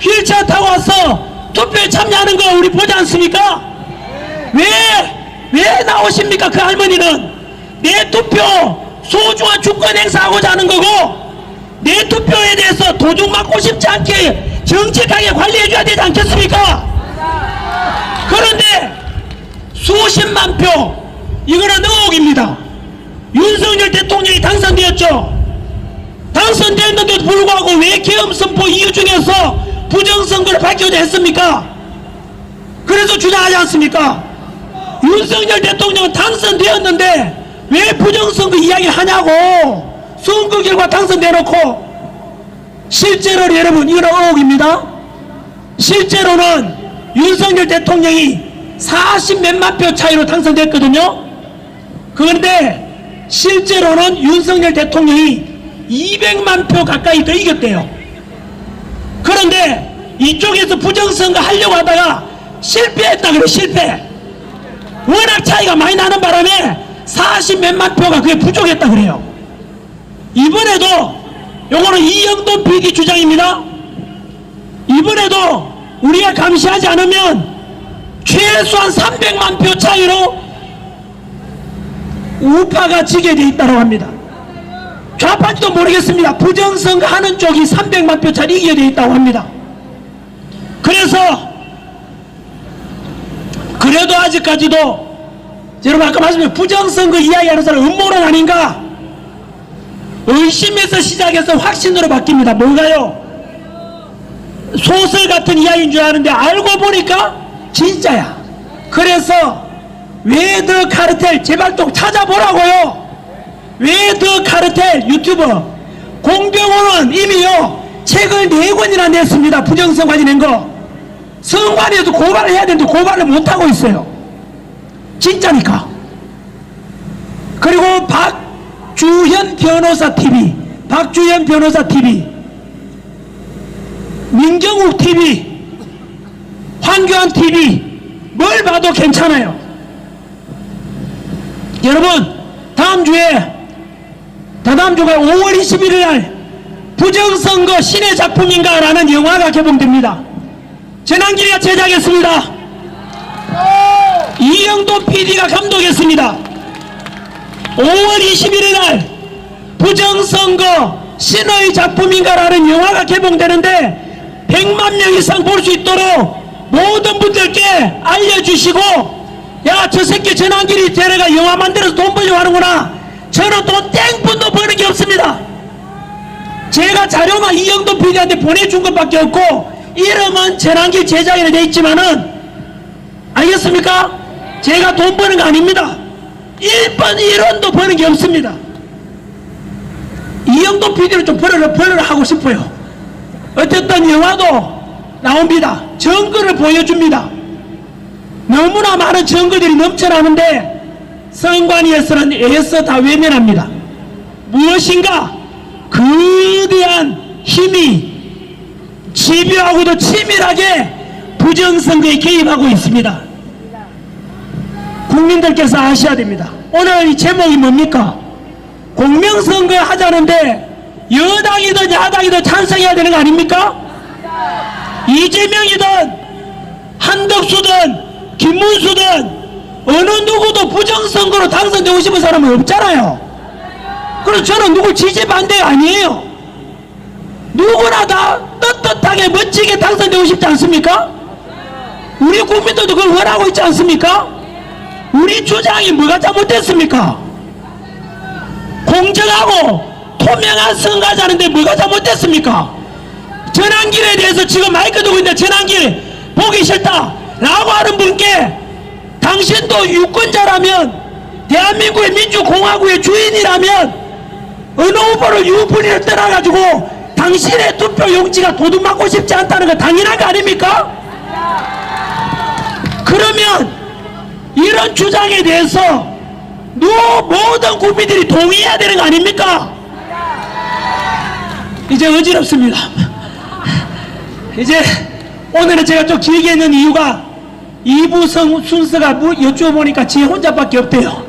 휠체어 타고 와서 투표에 참여하는 거 우리 보지 않습니까? 왜 나오십니까? 그 할머니는 내 투표 소중한 주권 행사하고자 하는 거고, 내 투표에 대해서 도둑 맞고 싶지 않게 정직하게 관리해줘야 되지 않겠습니까? 그런데 수십만 표, 이거는 의혹입니다. 윤석열 대통령이 당선되었죠. 당선됐는데도 불구하고 왜 계엄 선포 이유 중에서 부정선거를 밝혀야 했습니까? 그래서 주장하지 않습니까? 윤석열 대통령은 당선되었는데 왜 부정선거 이야기를 하냐고. 선거 결과 당선돼놓고. 실제로 여러분, 이거는 의혹입니다. 실제로는 윤석열 대통령이 40몇만 표 차이로 당선됐거든요. 그런데 실제로는 윤석열 대통령이 200만 표 가까이 더 이겼대요. 그런데 이쪽에서 부정선거 하려고 하다가 실패했다 그래. 실패. 워낙 차이가 많이 나는 바람에 40몇만 표가 그게 부족했다 그래요. 이번에도 요거는 이영돈 PD 주장입니다. 이번에도 우리가 감시하지 않으면 최소한 300만 표 차이로 우파가 지게 돼 있다고 합니다. 좌파인지도 모르겠습니다. 부정선거 하는 쪽이 300만 표 차이 이기게 돼 있다고 합니다. 그래서 그래도 아직까지도 여러분 아까 말씀드린 부정선거 이야기하는 사람 음모론 아닌가? 의심에서 시작해서 확신으로 바뀝니다. 뭔가요? 소설 같은 이야기인 줄 아는데 알고 보니까 진짜야. 그래서 왜 더 카르텔 제발 좀 찾아보라고요. 왜 더 카르텔 유튜버 공병호는 이미요 책을 4권이나 냈습니다. 부정선관위 낸거. 선관위에도 고발을 해야 되는데 고발을 못하고 있어요. 진짜니까. 그리고 박주현 변호사 TV, 박주현 변호사 TV, 민경욱 TV, 황교안 TV 뭘 봐도 괜찮아요. 여러분 다음 주가 5월 21일 날 부정선거 신의 작품인가 라는 영화가 개봉됩니다. 전한길이가 제작했습니다. 이영도 PD가 감독했습니다. 5월 21일 날 부정선거 신의 작품인가 라는 영화가 개봉되는데 100만 명 이상 볼 수 있도록 모든 분들께 알려주시고, 야, 저 새끼 전한길이 데려가 영화 만들어서 돈 벌려고 하는구나. 저는 돈 땡분도 버는 게 없습니다. 제가 자료만 이영도 PD한테 보내준 것밖에 없고 이름은 전한길 제작이라 돼 있지만은, 알겠습니까? 제가 돈 버는 거 아닙니다. 1번 1원도 버는 게 없습니다. 이영도 PD를 좀 벌으라 하고 싶어요. 어쨌든 영화도 나옵니다. 증거를 보여줍니다. 너무나 많은 증거들이 넘쳐나는데 선관위에서는 애써 다 외면합니다. 무엇인가 거대한 힘이 집요하고도 치밀하게 부정선거에 개입하고 있습니다. 국민들께서 아셔야 됩니다. 오늘 이 제목이 뭡니까? 공명선거 하자는데 여당이든 야당이든 찬성해야 되는 거 아닙니까? 이재명이든 한덕수든 김문수든 어느 누구도 부정선거로 당선되고 싶은 사람은 없잖아요. 그래서 저는 누구 지지 반대 아니에요. 누구나 다 떳떳하게 멋지게 당선되고 싶지 않습니까? 우리 국민들도 그걸 원하고 있지 않습니까? 우리 주장이 뭐가 잘못됐습니까? 공정하고 투명한 선거하자는데 뭐가 잘못됐습니까? 전한길에 대해서 지금 마이크 들고 있는데 전한길 보기 싫다 라고 하는 분께, 당신도 유권자라면 대한민국의 민주공화국의 주인이라면 어느 후보를 유불리를 떠나가지고 당신의 투표 용지가 도둑맞고 싶지 않다는 거 당연한 거 아닙니까? 그러면 이런 주장에 대해서 모든 국민들이 동의해야 되는 거 아닙니까? 이제 어지럽습니다. 이제 오늘은 제가 좀 길게 했는 이유가 2부 순서가 여쭈어보니까 제 혼자밖에 없대요.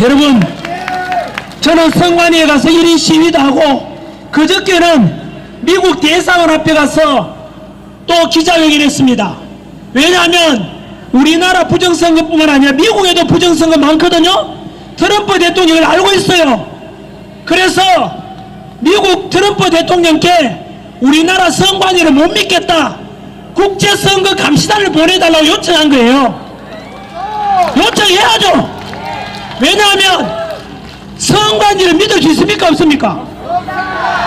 여러분, 저는 선관위에 가서 1인 시위도 하고 그저께는 미국 대사관 앞에 가서 또 기자회견 했습니다. 왜냐하면 우리나라 부정선거뿐만 아니라 미국에도 부정선거 많거든요. 트럼프 대통령을 알고 있어요. 그래서 미국 트럼프 대통령께 우리나라 선관위를 못 믿겠다, 국제선거 감시단을 보내달라고 요청한 거예요. 요청해야죠. 왜냐하면 선관위를 믿을 수 있습니까 없습니까?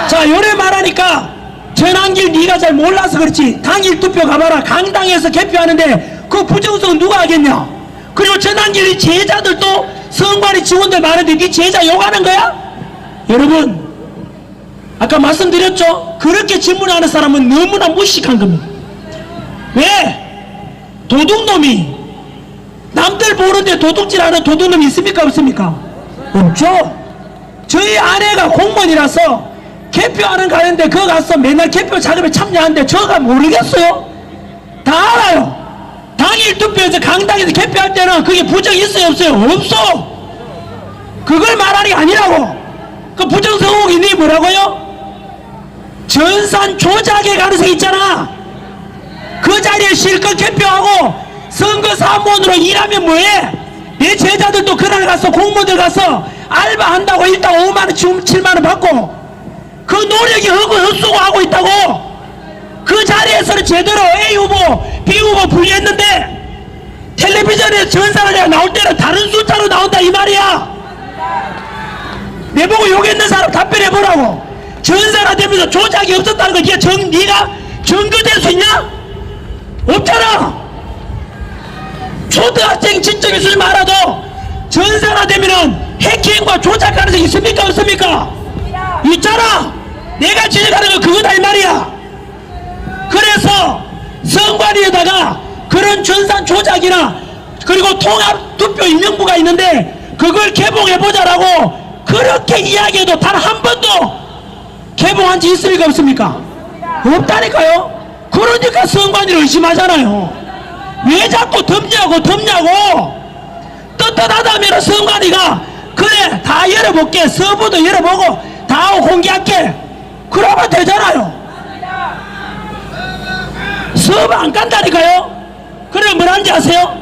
자, 요래 말하니까 전한길 네가 잘 몰라서 그렇지, 당일 투표 가봐라. 강당에서 개표하는데 그 부정선거 누가 하겠냐. 그리고 전한길이 제자들도 선관위 직원들 많은데 네 제자 욕하는 거야? 여러분, 아까 말씀드렸죠? 그렇게 질문하는 사람은 너무나 무식한 겁니다. 왜? 도둑놈이 남들 보는데 도둑질하는 도둑놈이 있습니까 없습니까? 없죠. 저희 아내가 공무원이라서 개표하는 가는데 그거 가서 맨날 개표 작업에 참여하는데 저가 모르겠어요? 다 알아요. 당일 투표에서 강당에서 개표할 때는 그게 부정이 있어요 없어요? 없어. 그걸 말하는 게 아니라고. 그 부정선거국이 있는 게 뭐라고요? 전산 조작의 가능성이 있잖아. 그 자리에 실컷 개표하고 선거 사무원으로 일하면 뭐해? 내 제자들도 그날 가서 공무원들 가서 알바한다고 일당 5만원 7만원 받고 그 노력이 헛수고 하고 있다고. 그 자리에서는 제대로 A 후보 B 후보 분리했는데 텔레비전에 전사가 나올 때는 다른 숫자로 나온다 이 말이야. 내보고 욕했는 사람 답변해보라고. 전사가 되면서 조작이 없었다는 거 네가 증거될 수 있냐? 없잖아. 초등학생 지적에 쓰지 말아도 전사가 되면은 해킹과 조작 가능성이 있습니까 없습니까? 있잖아. 내가 지적하는 건 그거다 이 말이야. 그래서 선관위에다가 그런 전산 조작이나 그리고 통합투표 임명부가 있는데 그걸 개봉해보자라고 그렇게 이야기해도 단 한 번도 개봉한 지 있습니까 없습니까? 없다니까요. 그러니까 선관위를 의심하잖아요. 왜 자꾸 덮냐고 떳떳하다면 선관위가 그래 다 열어볼게, 서버도 열어보고 다 공개할게, 그러면 되잖아요. 서버 안 깐다니까요. 그래 뭐라는지 아세요?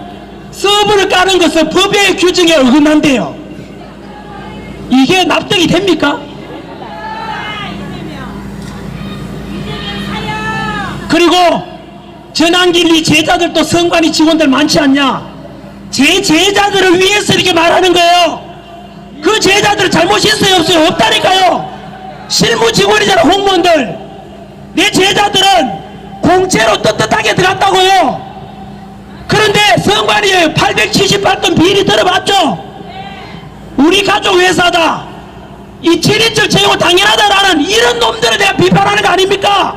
서버를 까는 것은 법의 규정에 어긋난대요. 이게 납득이 됩니까? 그리고 전환길리 제자들도 선관위 직원들 많지 않냐? 제 제자들을 위해서 이렇게 말하는 거예요. 그 제자들 잘못이 있어요 없어요? 없다니까요. 실무 직원이잖아. 공무원들. 내 제자들은 공채로 떳떳하게 들어갔다고요. 그런데 선관위에 878건 비리 들어봤죠? 우리 가족 회사다, 이 친인척 채용은 당연하다라는 이런 놈들을 내가 비판하는 거 아닙니까?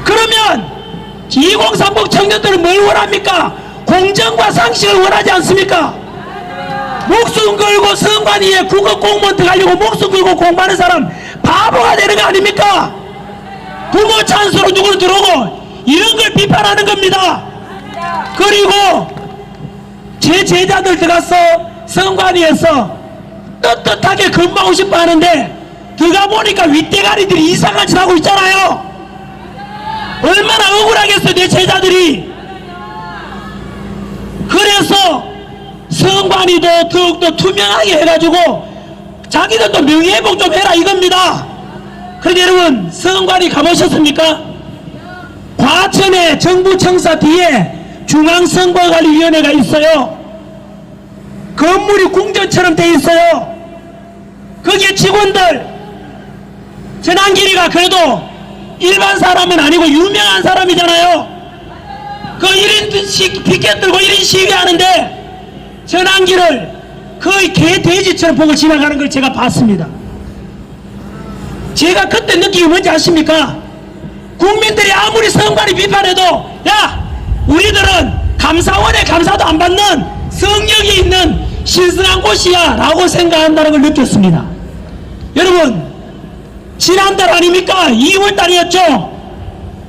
그러면 2030 청년들은 뭘 원합니까? 공정과 상식을 원하지 않습니까? 목숨 걸고 선관위에 국어 공무원 들어가려고 목숨 걸고 공부하는 사람 바보가 되는 거 아닙니까? 부모 찬스로 누구를 들어오고 이런 걸 비판하는 겁니다. 그리고 제 제자들 들어가서 선관위에서 떳떳하게 근무하고 싶어 하는데 들어가 보니까 윗대가리들이 이상한 짓 하고 있잖아요. 얼마나 억울하겠어요 내 제자들이. 그래서 선관위도 더욱더 투명하게 해가지고 자기들도 명예회복 좀 해라 이겁니다. 그런데 여러분 선관위 가보셨습니까? 과천에 정부청사 뒤에 중앙선거관리위원회가 있어요. 건물이 궁전처럼 돼 있어요. 거기에 직원들 전환길이가 그래도 일반 사람은 아니고 유명한 사람이잖아요. 그 1인 피켓 들고 1인 시위하는데 전환길을 거의 개 돼지처럼 보고 지나가는 걸 제가 봤습니다. 제가 그때 느낀 게 뭔지 아십니까? 국민들이 아무리 선관위 비판해도 야 우리들은 감사원에 감사도 안 받는 성역이 있는 신성한 곳이야 라고 생각한다는 걸 느꼈습니다. 여러분 지난달 아닙니까? 2월달이었죠.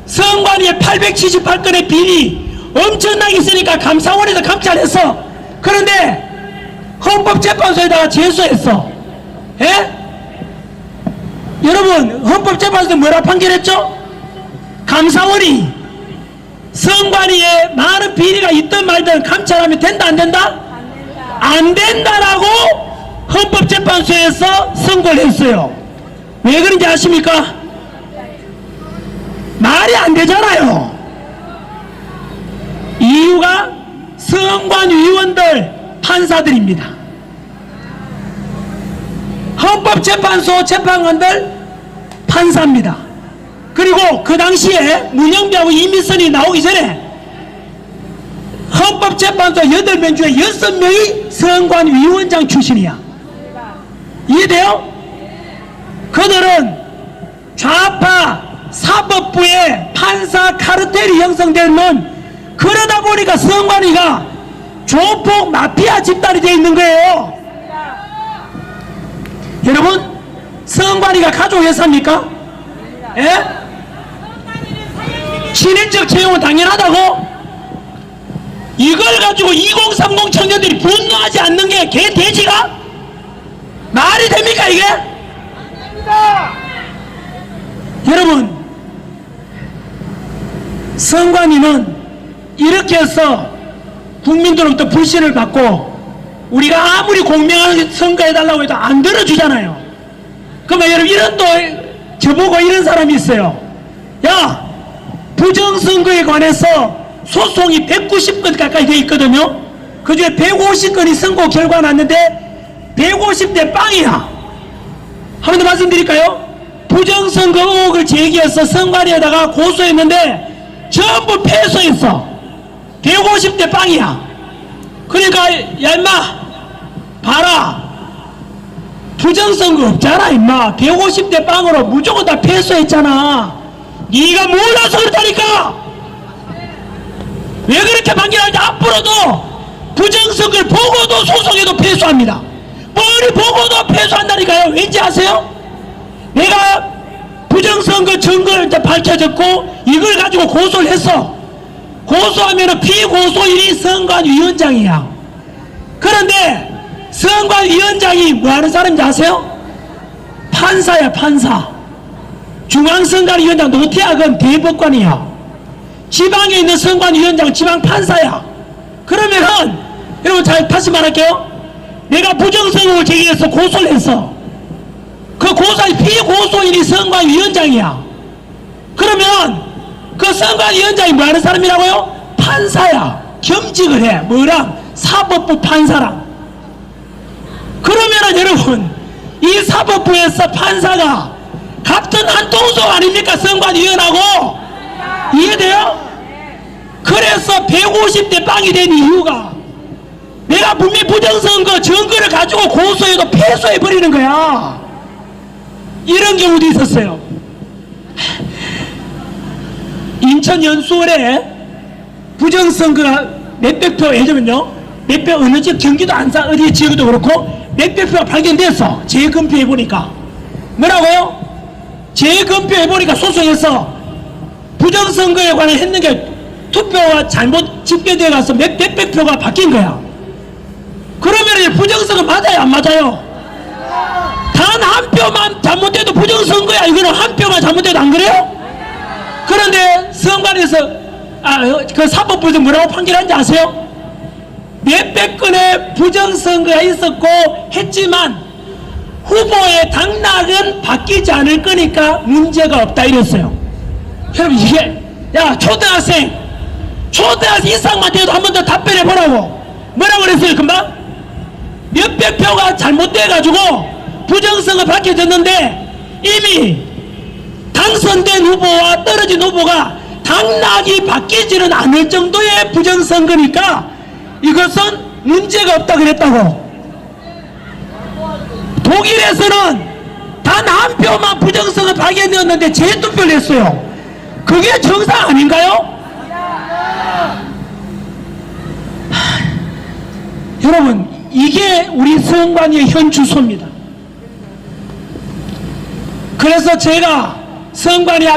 선관위에 878건의 비리 엄청나게 있으니까 감사원에서 감찰했어. 그런데 헌법재판소에다가 제소했어. 예? 여러분 헌법재판소에서 뭐라 판결했죠? 감사원이 선관위에 많은 비리가 있든 말든 감찰하면 된다 안 된다? 안 된다라고 헌법재판소에서 선고를 했어요. 왜 그런지 아십니까? 말이 안 되잖아요. 이유가 선관위원들 판사들입니다. 헌법재판소 재판관들 판사입니다. 그리고 그 당시에 문영비하고 이미선이 나오기 전에 헌법재판소 8명 중에 6명이 선관위원장 출신이야. 이해돼요? 그들은 좌파 사법부의 판사 카르텔이 형성되는, 그러다 보니까 선관위가 조폭 마피아 집단이 되어 있는 거예요. 여러분 선관위가 가족회사입니까? 예? 친인척 채용은 당연하다고? 이걸 가지고 2030 청년들이 분노하지 않는 게 개돼지가? 말이 됩니까 이게? 여러분 선관위는 이렇게 해서 국민들로부터 불신을 받고 우리가 아무리 공명하게 선거해달라고 해도 안 들어주잖아요. 그러면 여러분 이런 또 저보고 이런 사람이 있어요. 야 부정선거에 관해서 소송이 190건 가까이 돼 있거든요. 그 중에 150건이 선고 결과 났는데 150대 빵이야. 한 번 더 말씀드릴까요? 부정선거 의혹을 제기해서 선관위에다가 고소했는데 전부 패소했어. 150대 빵이야. 그러니까 야 임마 봐라, 부정선거 없잖아 임마. 150대 빵으로 무조건 다 패소했잖아. 네가 몰라서 그렇다니까. 왜 그렇게 판결하는지. 앞으로도 부정선거를 보고도 소송해도 패소합니다. 뻔히 보고도 패소한다니까요. 왠지 아세요? 내가 부정선거 증거를 밝혀졌고 이걸 가지고 고소를 했어. 고소하면 피고소인이 선관위원장이야. 그런데 선관위원장이 뭐하는 사람인지 아세요? 판사야, 판사. 중앙선관위원장 노태악은 대법관이야. 지방에 있는 선관위원장은 지방판사야. 그러면은 여러분 잘 다시 말할게요. 내가 부정선거를 제기해서 고소를 했어. 그 고소인 피고소인이 선관위원장이야. 그러면 그 선관위원장이 뭐하는 사람이라고요? 판사야. 겸직을 해. 뭐랑? 사법부 판사랑. 그러면은 여러분 이 사법부에서 판사가 같은 한 동석 아닙니까? 선관위원하고. 이해돼요? 그래서 150대 빵이 된 이유가 내가 분명히 부정선거 증거를 가지고 고소해도 패소해버리는 거야. 이런 경우도 있었어요. 인천 연수원에 부정선거가 몇백 표, 예를 들면요, 몇백 어느 지역, 경기도 안산 어디 지역도 그렇고 몇백 표가 발견됐어. 재검표해보니까 뭐라고요? 재검표해보니까 소송해서 부정선거에 관해 했는 게 투표가 잘못 집계되어 가서 몇백 표가 바뀐 거야. 그러면 부정선거 맞아요, 안 맞아요? 단 한 표만 잘못돼도 부정선거야. 이거는 한 표만 잘못돼도 안 그래요? 그런데 선관위에서 그 사법부에서 뭐라고 판결한지 아세요? 몇백 건의 부정선거가 있었고 했지만 후보의 당락은 바뀌지 않을 거니까 문제가 없다 이랬어요. 여러분 이게 야 초등학생 이상만 돼도 한 번 더 답변해 보라고. 뭐라고 그랬어요 금방? 몇백 표가 잘못돼가지고 부정선거 밝혀졌는데 이미 당선된 후보와 떨어진 후보가 당락이 바뀌지는 않을 정도의 부정선거니까 이것은 문제가 없다 그랬다고. 독일에서는 단 한 표만 부정선거 발견되었는데 재투표를 했어요. 그게 정상 아닌가요? 여러분 이게 우리 선관위의 현 주소입니다. 그래서 제가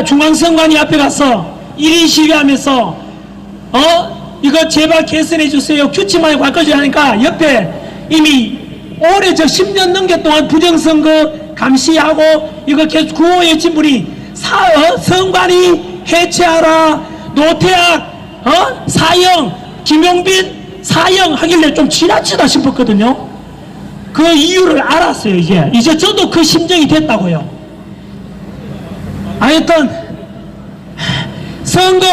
중앙선관위 앞에 가서 1인 시위하면서 이거 제발 개선해 주세요, 규칙만에 바꿔줘야 하니까 옆에 이미 올해 10년 넘게 동안 부정선거 감시하고 이거 계속 구호해진 분이 선관위 해체하라, 노태악, 사형, 김용빈 사형 하길래 좀 지나치다 싶었거든요. 그 이유를 알았어요. 이제 저도 그 심정이 됐다고요. 하여튼 선거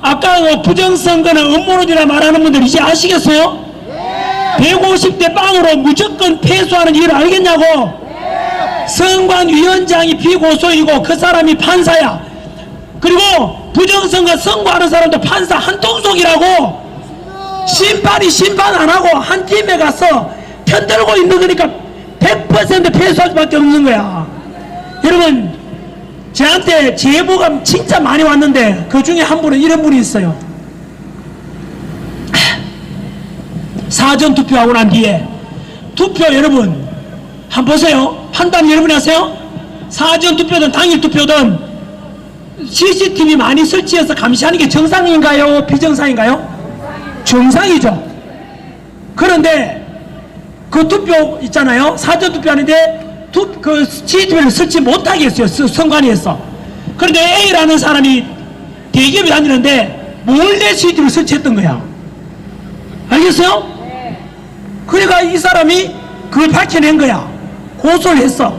아까 부정선거는 음모론이라 말하는 분들 이제 아시겠어요? 150대 빵으로 무조건 패소하는 이유를 알겠냐고. 선관위원장이 피고소이고 그 사람이 판사야. 그리고 부정선거 선고하는 사람도 판사 한 통속이라고. 심판이 심판 안 하고 한 팀에 가서 편들고 있는 거니까 100% 패소할 수밖에 없는 거야. 여러분 저한테 제보가 진짜 많이 왔는데 그 중에 한 분은 이런 분이 있어요. 사전투표하고 난 뒤에 투표 여러분 한번 보세요. 판단 여러분이 하세요. 사전투표든 당일투표든 CCTV 많이 설치해서 감시하는 게 정상인가요? 비정상인가요? 정상이죠. 그런데 그 투표 있잖아요. 사전투표하는데 그 CCTV를 설치 못하게 했어요. 선관위에서. 그런데 A라는 사람이 대기업에 다니는데 몰래 CCTV를 설치했던 거야. 알겠어요? 그러니까 이 사람이 그걸 밝혀낸 거야. 고소를 했어.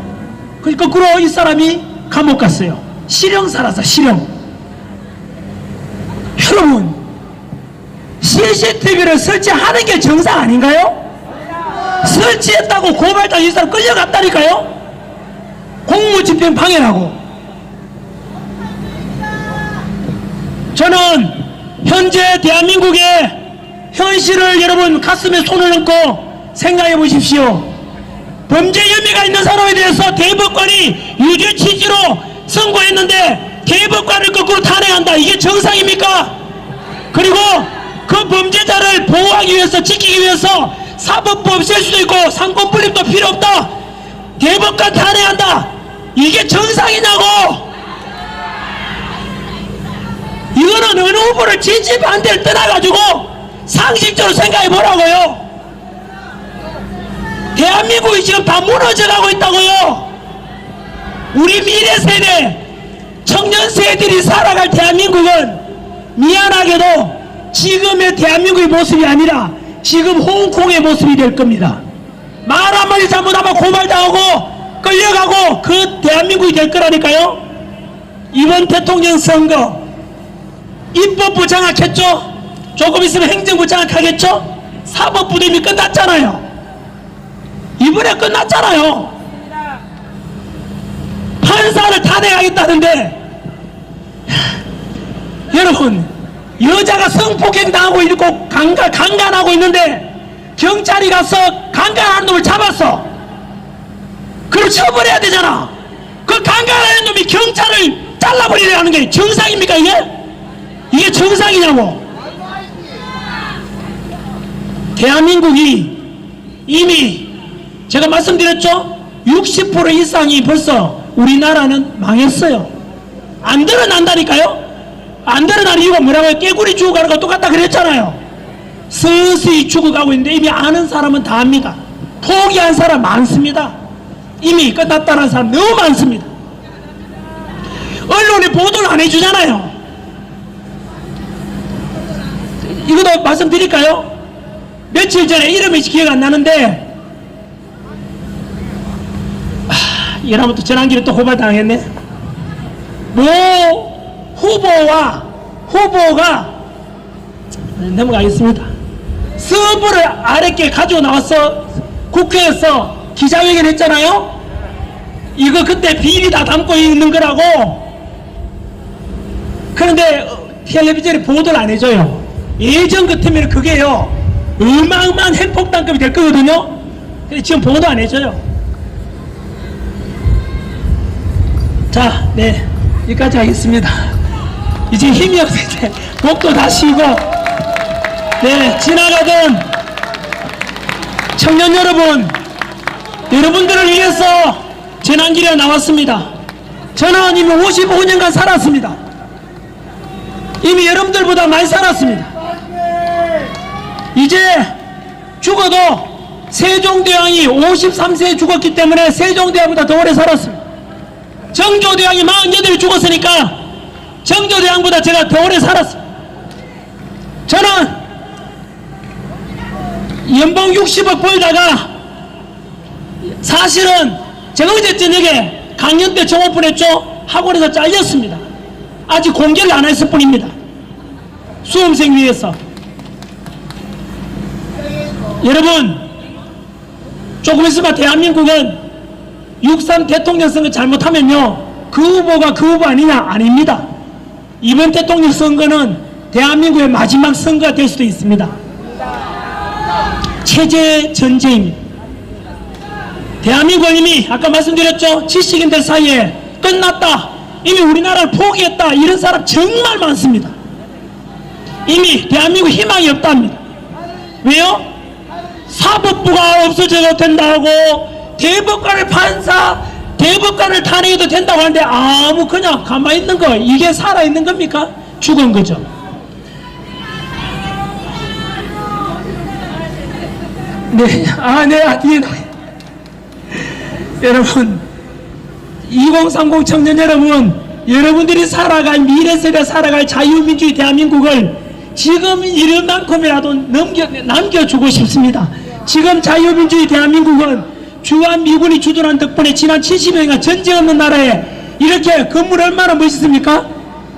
그러니까 거꾸로 이 사람이 감옥 갔어요. 실형 살았어. 실형. 여러분 CCTV를 설치하는 게 정상 아닌가요? 설치했다고 고발당 이 사람 끌려갔다니까요? 공무집행 방해라고. 저는 현재 대한민국의 현실을 여러분 가슴에 손을 얹고 생각해 보십시오. 범죄 혐의가 있는 사람에 대해서 대법관이 유죄 취지로 선고했는데 대법관을 거꾸로 탄핵한다. 이게 정상입니까? 그리고 그 범죄자를 보호하기 위해서, 지키기 위해서 사법법 쓸 수도 있고 상권분립도 필요 없다. 대법관 탄핵한다. 이게 정상이냐고. 이거는 어느 후보를 지지 반대를 떠나가지고 상식적으로 생각해 보라고요. 대한민국이 지금 다 무너져가고 있다고요. 우리 미래 세대, 청년 세대들이 살아갈 대한민국은 미안하게도 지금의 대한민국의 모습이 아니라 지금 홍콩의 모습이 될 겁니다. 말 한마디 잘못하면 고발당하고 끌려가고 그 대한민국이 될 거라니까요. 이번 대통령 선거 입법부 장악했죠? 조금 있으면 행정부 장악하겠죠? 사법부도 이미 끝났잖아요. 이번에 끝났잖아요. 판사를 탄핵하겠다는데 여러분, 여자가 성폭행 당하고 있고 강간하고 있는데 경찰이 가서 강간하는 놈을 잡았어. 그걸 처벌해야 되잖아. 그 강간하는 놈이 경찰을 잘라버리려 하는 게 정상입니까? 이게 정상이냐고. 대한민국이 이미 제가 말씀드렸죠? 60% 이상이 벌써 우리나라는 망했어요. 안 드러난다니까요? 안 드러나는 이유가 뭐라고요? 깨구리 죽어가는 거 똑같다 그랬잖아요. 서서히 죽어가고 있는데 이미 아는 사람은 다 압니다. 포기한 사람 많습니다. 이미 끝났다는 사람 너무 많습니다. 언론에 보도를 안 해주잖아요. 이것도 말씀드릴까요? 며칠 전에 이름이 기억 안 나는데 이러면 또 전환길에 또 고발당했네. 모 후보가 넘어가겠습니다. 서버를 아랫게 가지고 나와서 국회에서 기자회견 했잖아요. 이거 그때 비리 다 담고 있는 거라고. 그런데 텔레비전에 보도를 안 해줘요. 예전 같으면 그게요 어마어마한 핵폭탄급이 될 거거든요. 근데 지금 보도 안 해줘요. 자, 네, 여기까지 하겠습니다. 이제 힘이 없을 때 목도 다 쉬고, 네, 지나가던 청년 여러분, 여러분들을 위해서 재난길에 나왔습니다. 저는 이미 55년간 살았습니다. 이미 여러분들보다 많이 살았습니다. 이제 죽어도 세종대왕이 53세에 죽었기 때문에 세종대왕보다 더 오래 살았습니다. 정조대왕이 48에 죽었으니까 정조대왕보다 제가 더 오래 살았습니다. 저는 연봉 60억 벌다가 사실은 제가 어제 저녁에 강연 때 정오픈했죠. 학원에서 잘렸습니다. 아직 공개를 안 했을 뿐입니다. 수험생 위해서. 여러분, 조금 있으면 대한민국은 6.3 대통령 선거 잘못하면요 그 후보가 그 후보 아니냐? 아닙니다. 이번 대통령 선거는 대한민국의 마지막 선거가 될 수도 있습니다. 체제 전쟁입니다. 대한민국은 이미 아까 말씀드렸죠. 지식인들 사이에 끝났다, 이미 우리나라를 포기했다, 이런 사람 정말 많습니다. 이미 대한민국 희망이 없답니다. 왜요? 사법부가 없어져도 된다고, 대법관을 대법관을 탄핵해도 된다고 하는데 아무 그냥 가만히 있는 거, 이게 살아있는 겁니까? 죽은 거죠. 네, 네, 뒤에 여러분, 2030 청년 여러분, 여러분들이 살아갈, 미래 세대 살아갈 자유민주주의 대한민국을 지금 이름만큼이라도 남겨주고 싶습니다. 지금 자유민주주의 대한민국은 주한 미군이 주둔한 덕분에 지난 70년간 전쟁 없는 나라에 이렇게 건물 얼마나 멋있습니까?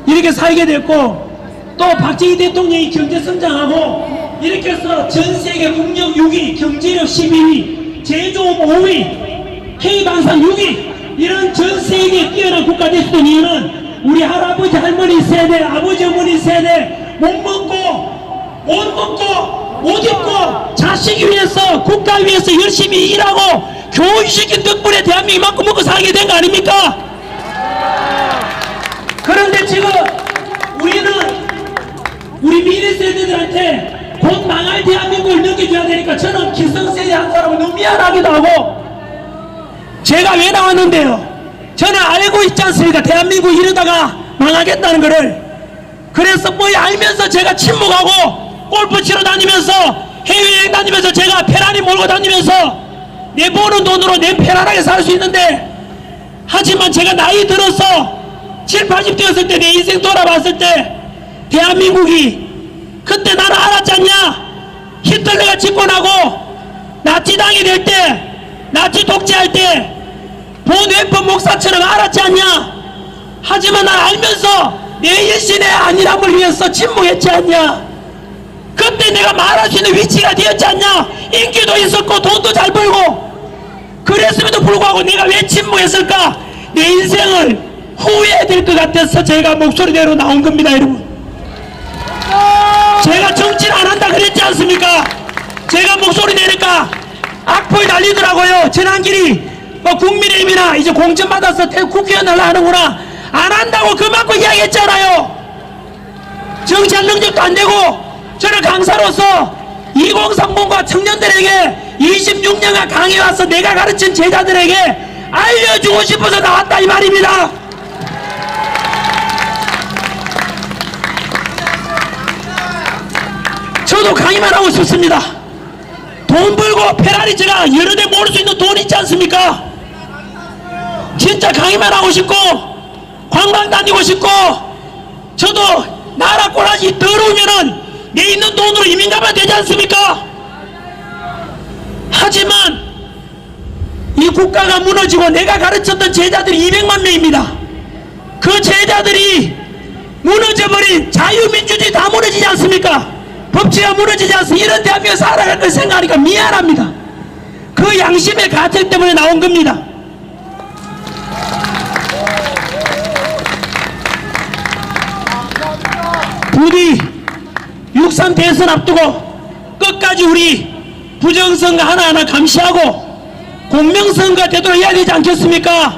이렇게 살게 됐고, 또 박정희 대통령이 경제 성장하고 이렇게 해서 전 세계 국력 6위, 경제력 12위, 제조업 5위, K방산 6위, 이런 전 세계에 뛰어난 국가 됐던 이유는 우리 할아버지 할머니 세대, 아버지 어머니 세대 못 먹고 못 입고 자식 위해서 국가 위해서 열심히 일하고 교육시킨 덕분에 대한민국이 이만큼 먹고 살게 된 거 아닙니까? 그런데 지금 우리는 우리 미래 세대들한테 곧 망할 대한민국을 넘겨줘야 되니까 저는 기성세대 한 사람은 너무 미안하기도 하고, 제가 왜 나왔는데요? 저는 알고 있지 않습니까? 대한민국 이러다가 망하겠다는 거를. 그래서 뭐 알면서 제가 침묵하고 골프 치러 다니면서 해외여행 다니면서 제가 페라리 몰고 다니면서 내 버는 돈으로 내 편안하게 살 수 있는데, 하지만 제가 나이 들어서 7, 80 되었을 때 내 인생 돌아봤을 때 대한민국이 그때 나는 알았지 않냐? 히틀러가 집권하고 나치당이 될 때, 나치 독재할 때 본 웨폰 목사처럼 알았지 않냐? 하지만 난 알면서 내 일신의 안일함을 위해서 침묵했지 않냐? 그때 내가 말할 수 있는 위치가 되었지 않냐? 인기도 있었고 돈도 잘 벌고. 그랬음에도 불구하고 내가 왜 침묵했을까? 내 인생을 후회될 것 같아서 제가 목소리 내로 나온 겁니다, 여러분. 제가 정치를 안 한다 그랬지 않습니까? 제가 목소리 내니까 악플 달리더라고요. 전환길이 뭐 국민의힘이나 이제 공천 받아서 국회의원 하려 하는구나. 안 한다고 그만큼 이야기했잖아요. 정치할 능력도 안 되고. 저는 강사로서 2030과 청년들에게 26년간 강의 와서 내가 가르친 제자들에게 알려주고 싶어서 나왔다 이 말입니다. 저도 강의만 하고 싶습니다. 돈 벌고 페라리 제가 여러 대 모을 수 있는 돈 있지 않습니까? 진짜 강의만 하고 싶고 관광 다니고 싶고. 저도 나라 꼬라지 더러우면은 내 있는 돈으로 이민 가면 되지 않습니까? 하지만 이 국가가 무너지고 내가 가르쳤던 제자들이 200만 명입니다. 그 제자들이 무너져버린 자유민주주의 다 무너지지 않습니까? 법치가 무너지지 않습니까? 이런 대한민국 살아갈 걸 생각하니까 미안합니다. 그 양심의 가책 때문에 나온 겁니다. 부디 6.3 대선 앞두고 끝까지 우리 부정선거 하나하나 감시하고 공명선거 되도록 해야 되지 않겠습니까?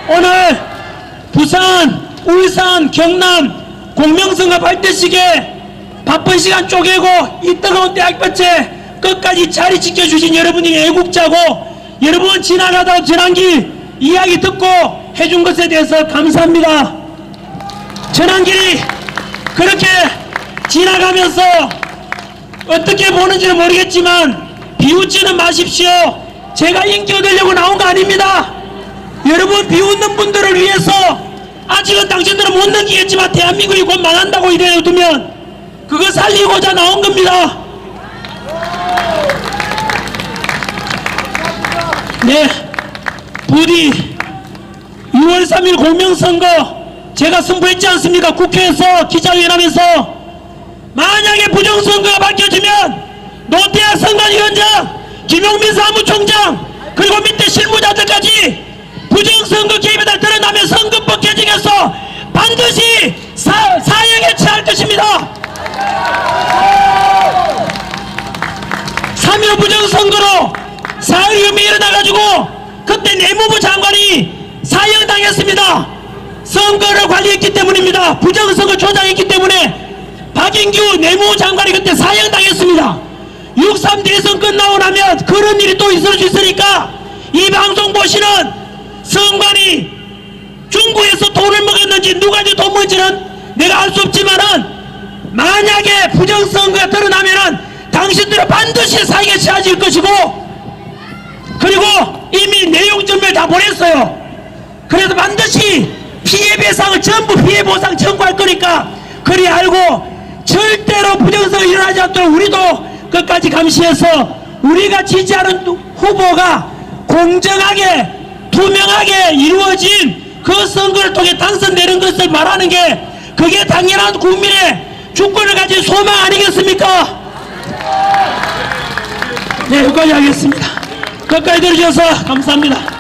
오늘 부산, 울산, 경남 공명선거 발대식에 바쁜 시간 쪼개고 이 뜨거운 대학볕에 끝까지 자리 지켜주신 여러분이 애국자고, 여러분 지나가다 전환길 이야기 듣고 해준 것에 대해서 감사합니다. 전환길이 그렇게 지나가면서 어떻게 보는지는 모르겠지만 비웃지는 마십시오. 제가 인기 얻으려고 나온 거 아닙니다. 여러분 비웃는 분들을 위해서, 아직은 당신들은 못 넘기겠지만 대한민국이 곧 망한다고 이래 두면 그거 살리고자 나온 겁니다. 네, 부디 6월 3일 공명선거 제가 선포했지 않습니까? 국회에서 기자회견하면서 만약에 부정선거가 밝혀지면 노태하 선관위원장, 김용민 사무총장, 그리고 밑에 실무자들까지 부정선거 개입에다 드러나면 선거법 개정해서 반드시 사형에 처할 것입니다. 3.15 부정선거로 사흘 혐의 일어나가지고 그때 내무부 장관이 사형당했습니다. 선거를 관리했기 때문입니다. 부정선거 조작했기 때문에 박인규 내무부 장관이 그때 사형당했습니다. 6.3 대선 끝나고 나면 그런 일이 또 있을 수 있으니까 이 방송 보시는 선관위 중국에서 돈을 먹었는지 누가 돈 먹은지는 내가 알 수 없지만은, 만약에 부정선거가 드러나면은 당신들은 반드시 사형에 처해질 것이고, 그리고 이미 내용 전멸 다 보냈어요. 그래서 반드시 피해배상을 전부 피해보상 청구할 거니까 그리 알고, 절대로 부정선거 일어나지 않도록 우리도 끝까지 감시해서 우리가 지지하는 후보가 공정하게 투명하게 이루어진 그 선거를 통해 당선되는 것을 말하는 게, 그게 당연한 국민의 주권을 가진 소망 아니겠습니까? 네, 여기까지 하겠습니다. 끝까지 들어주셔서 감사합니다.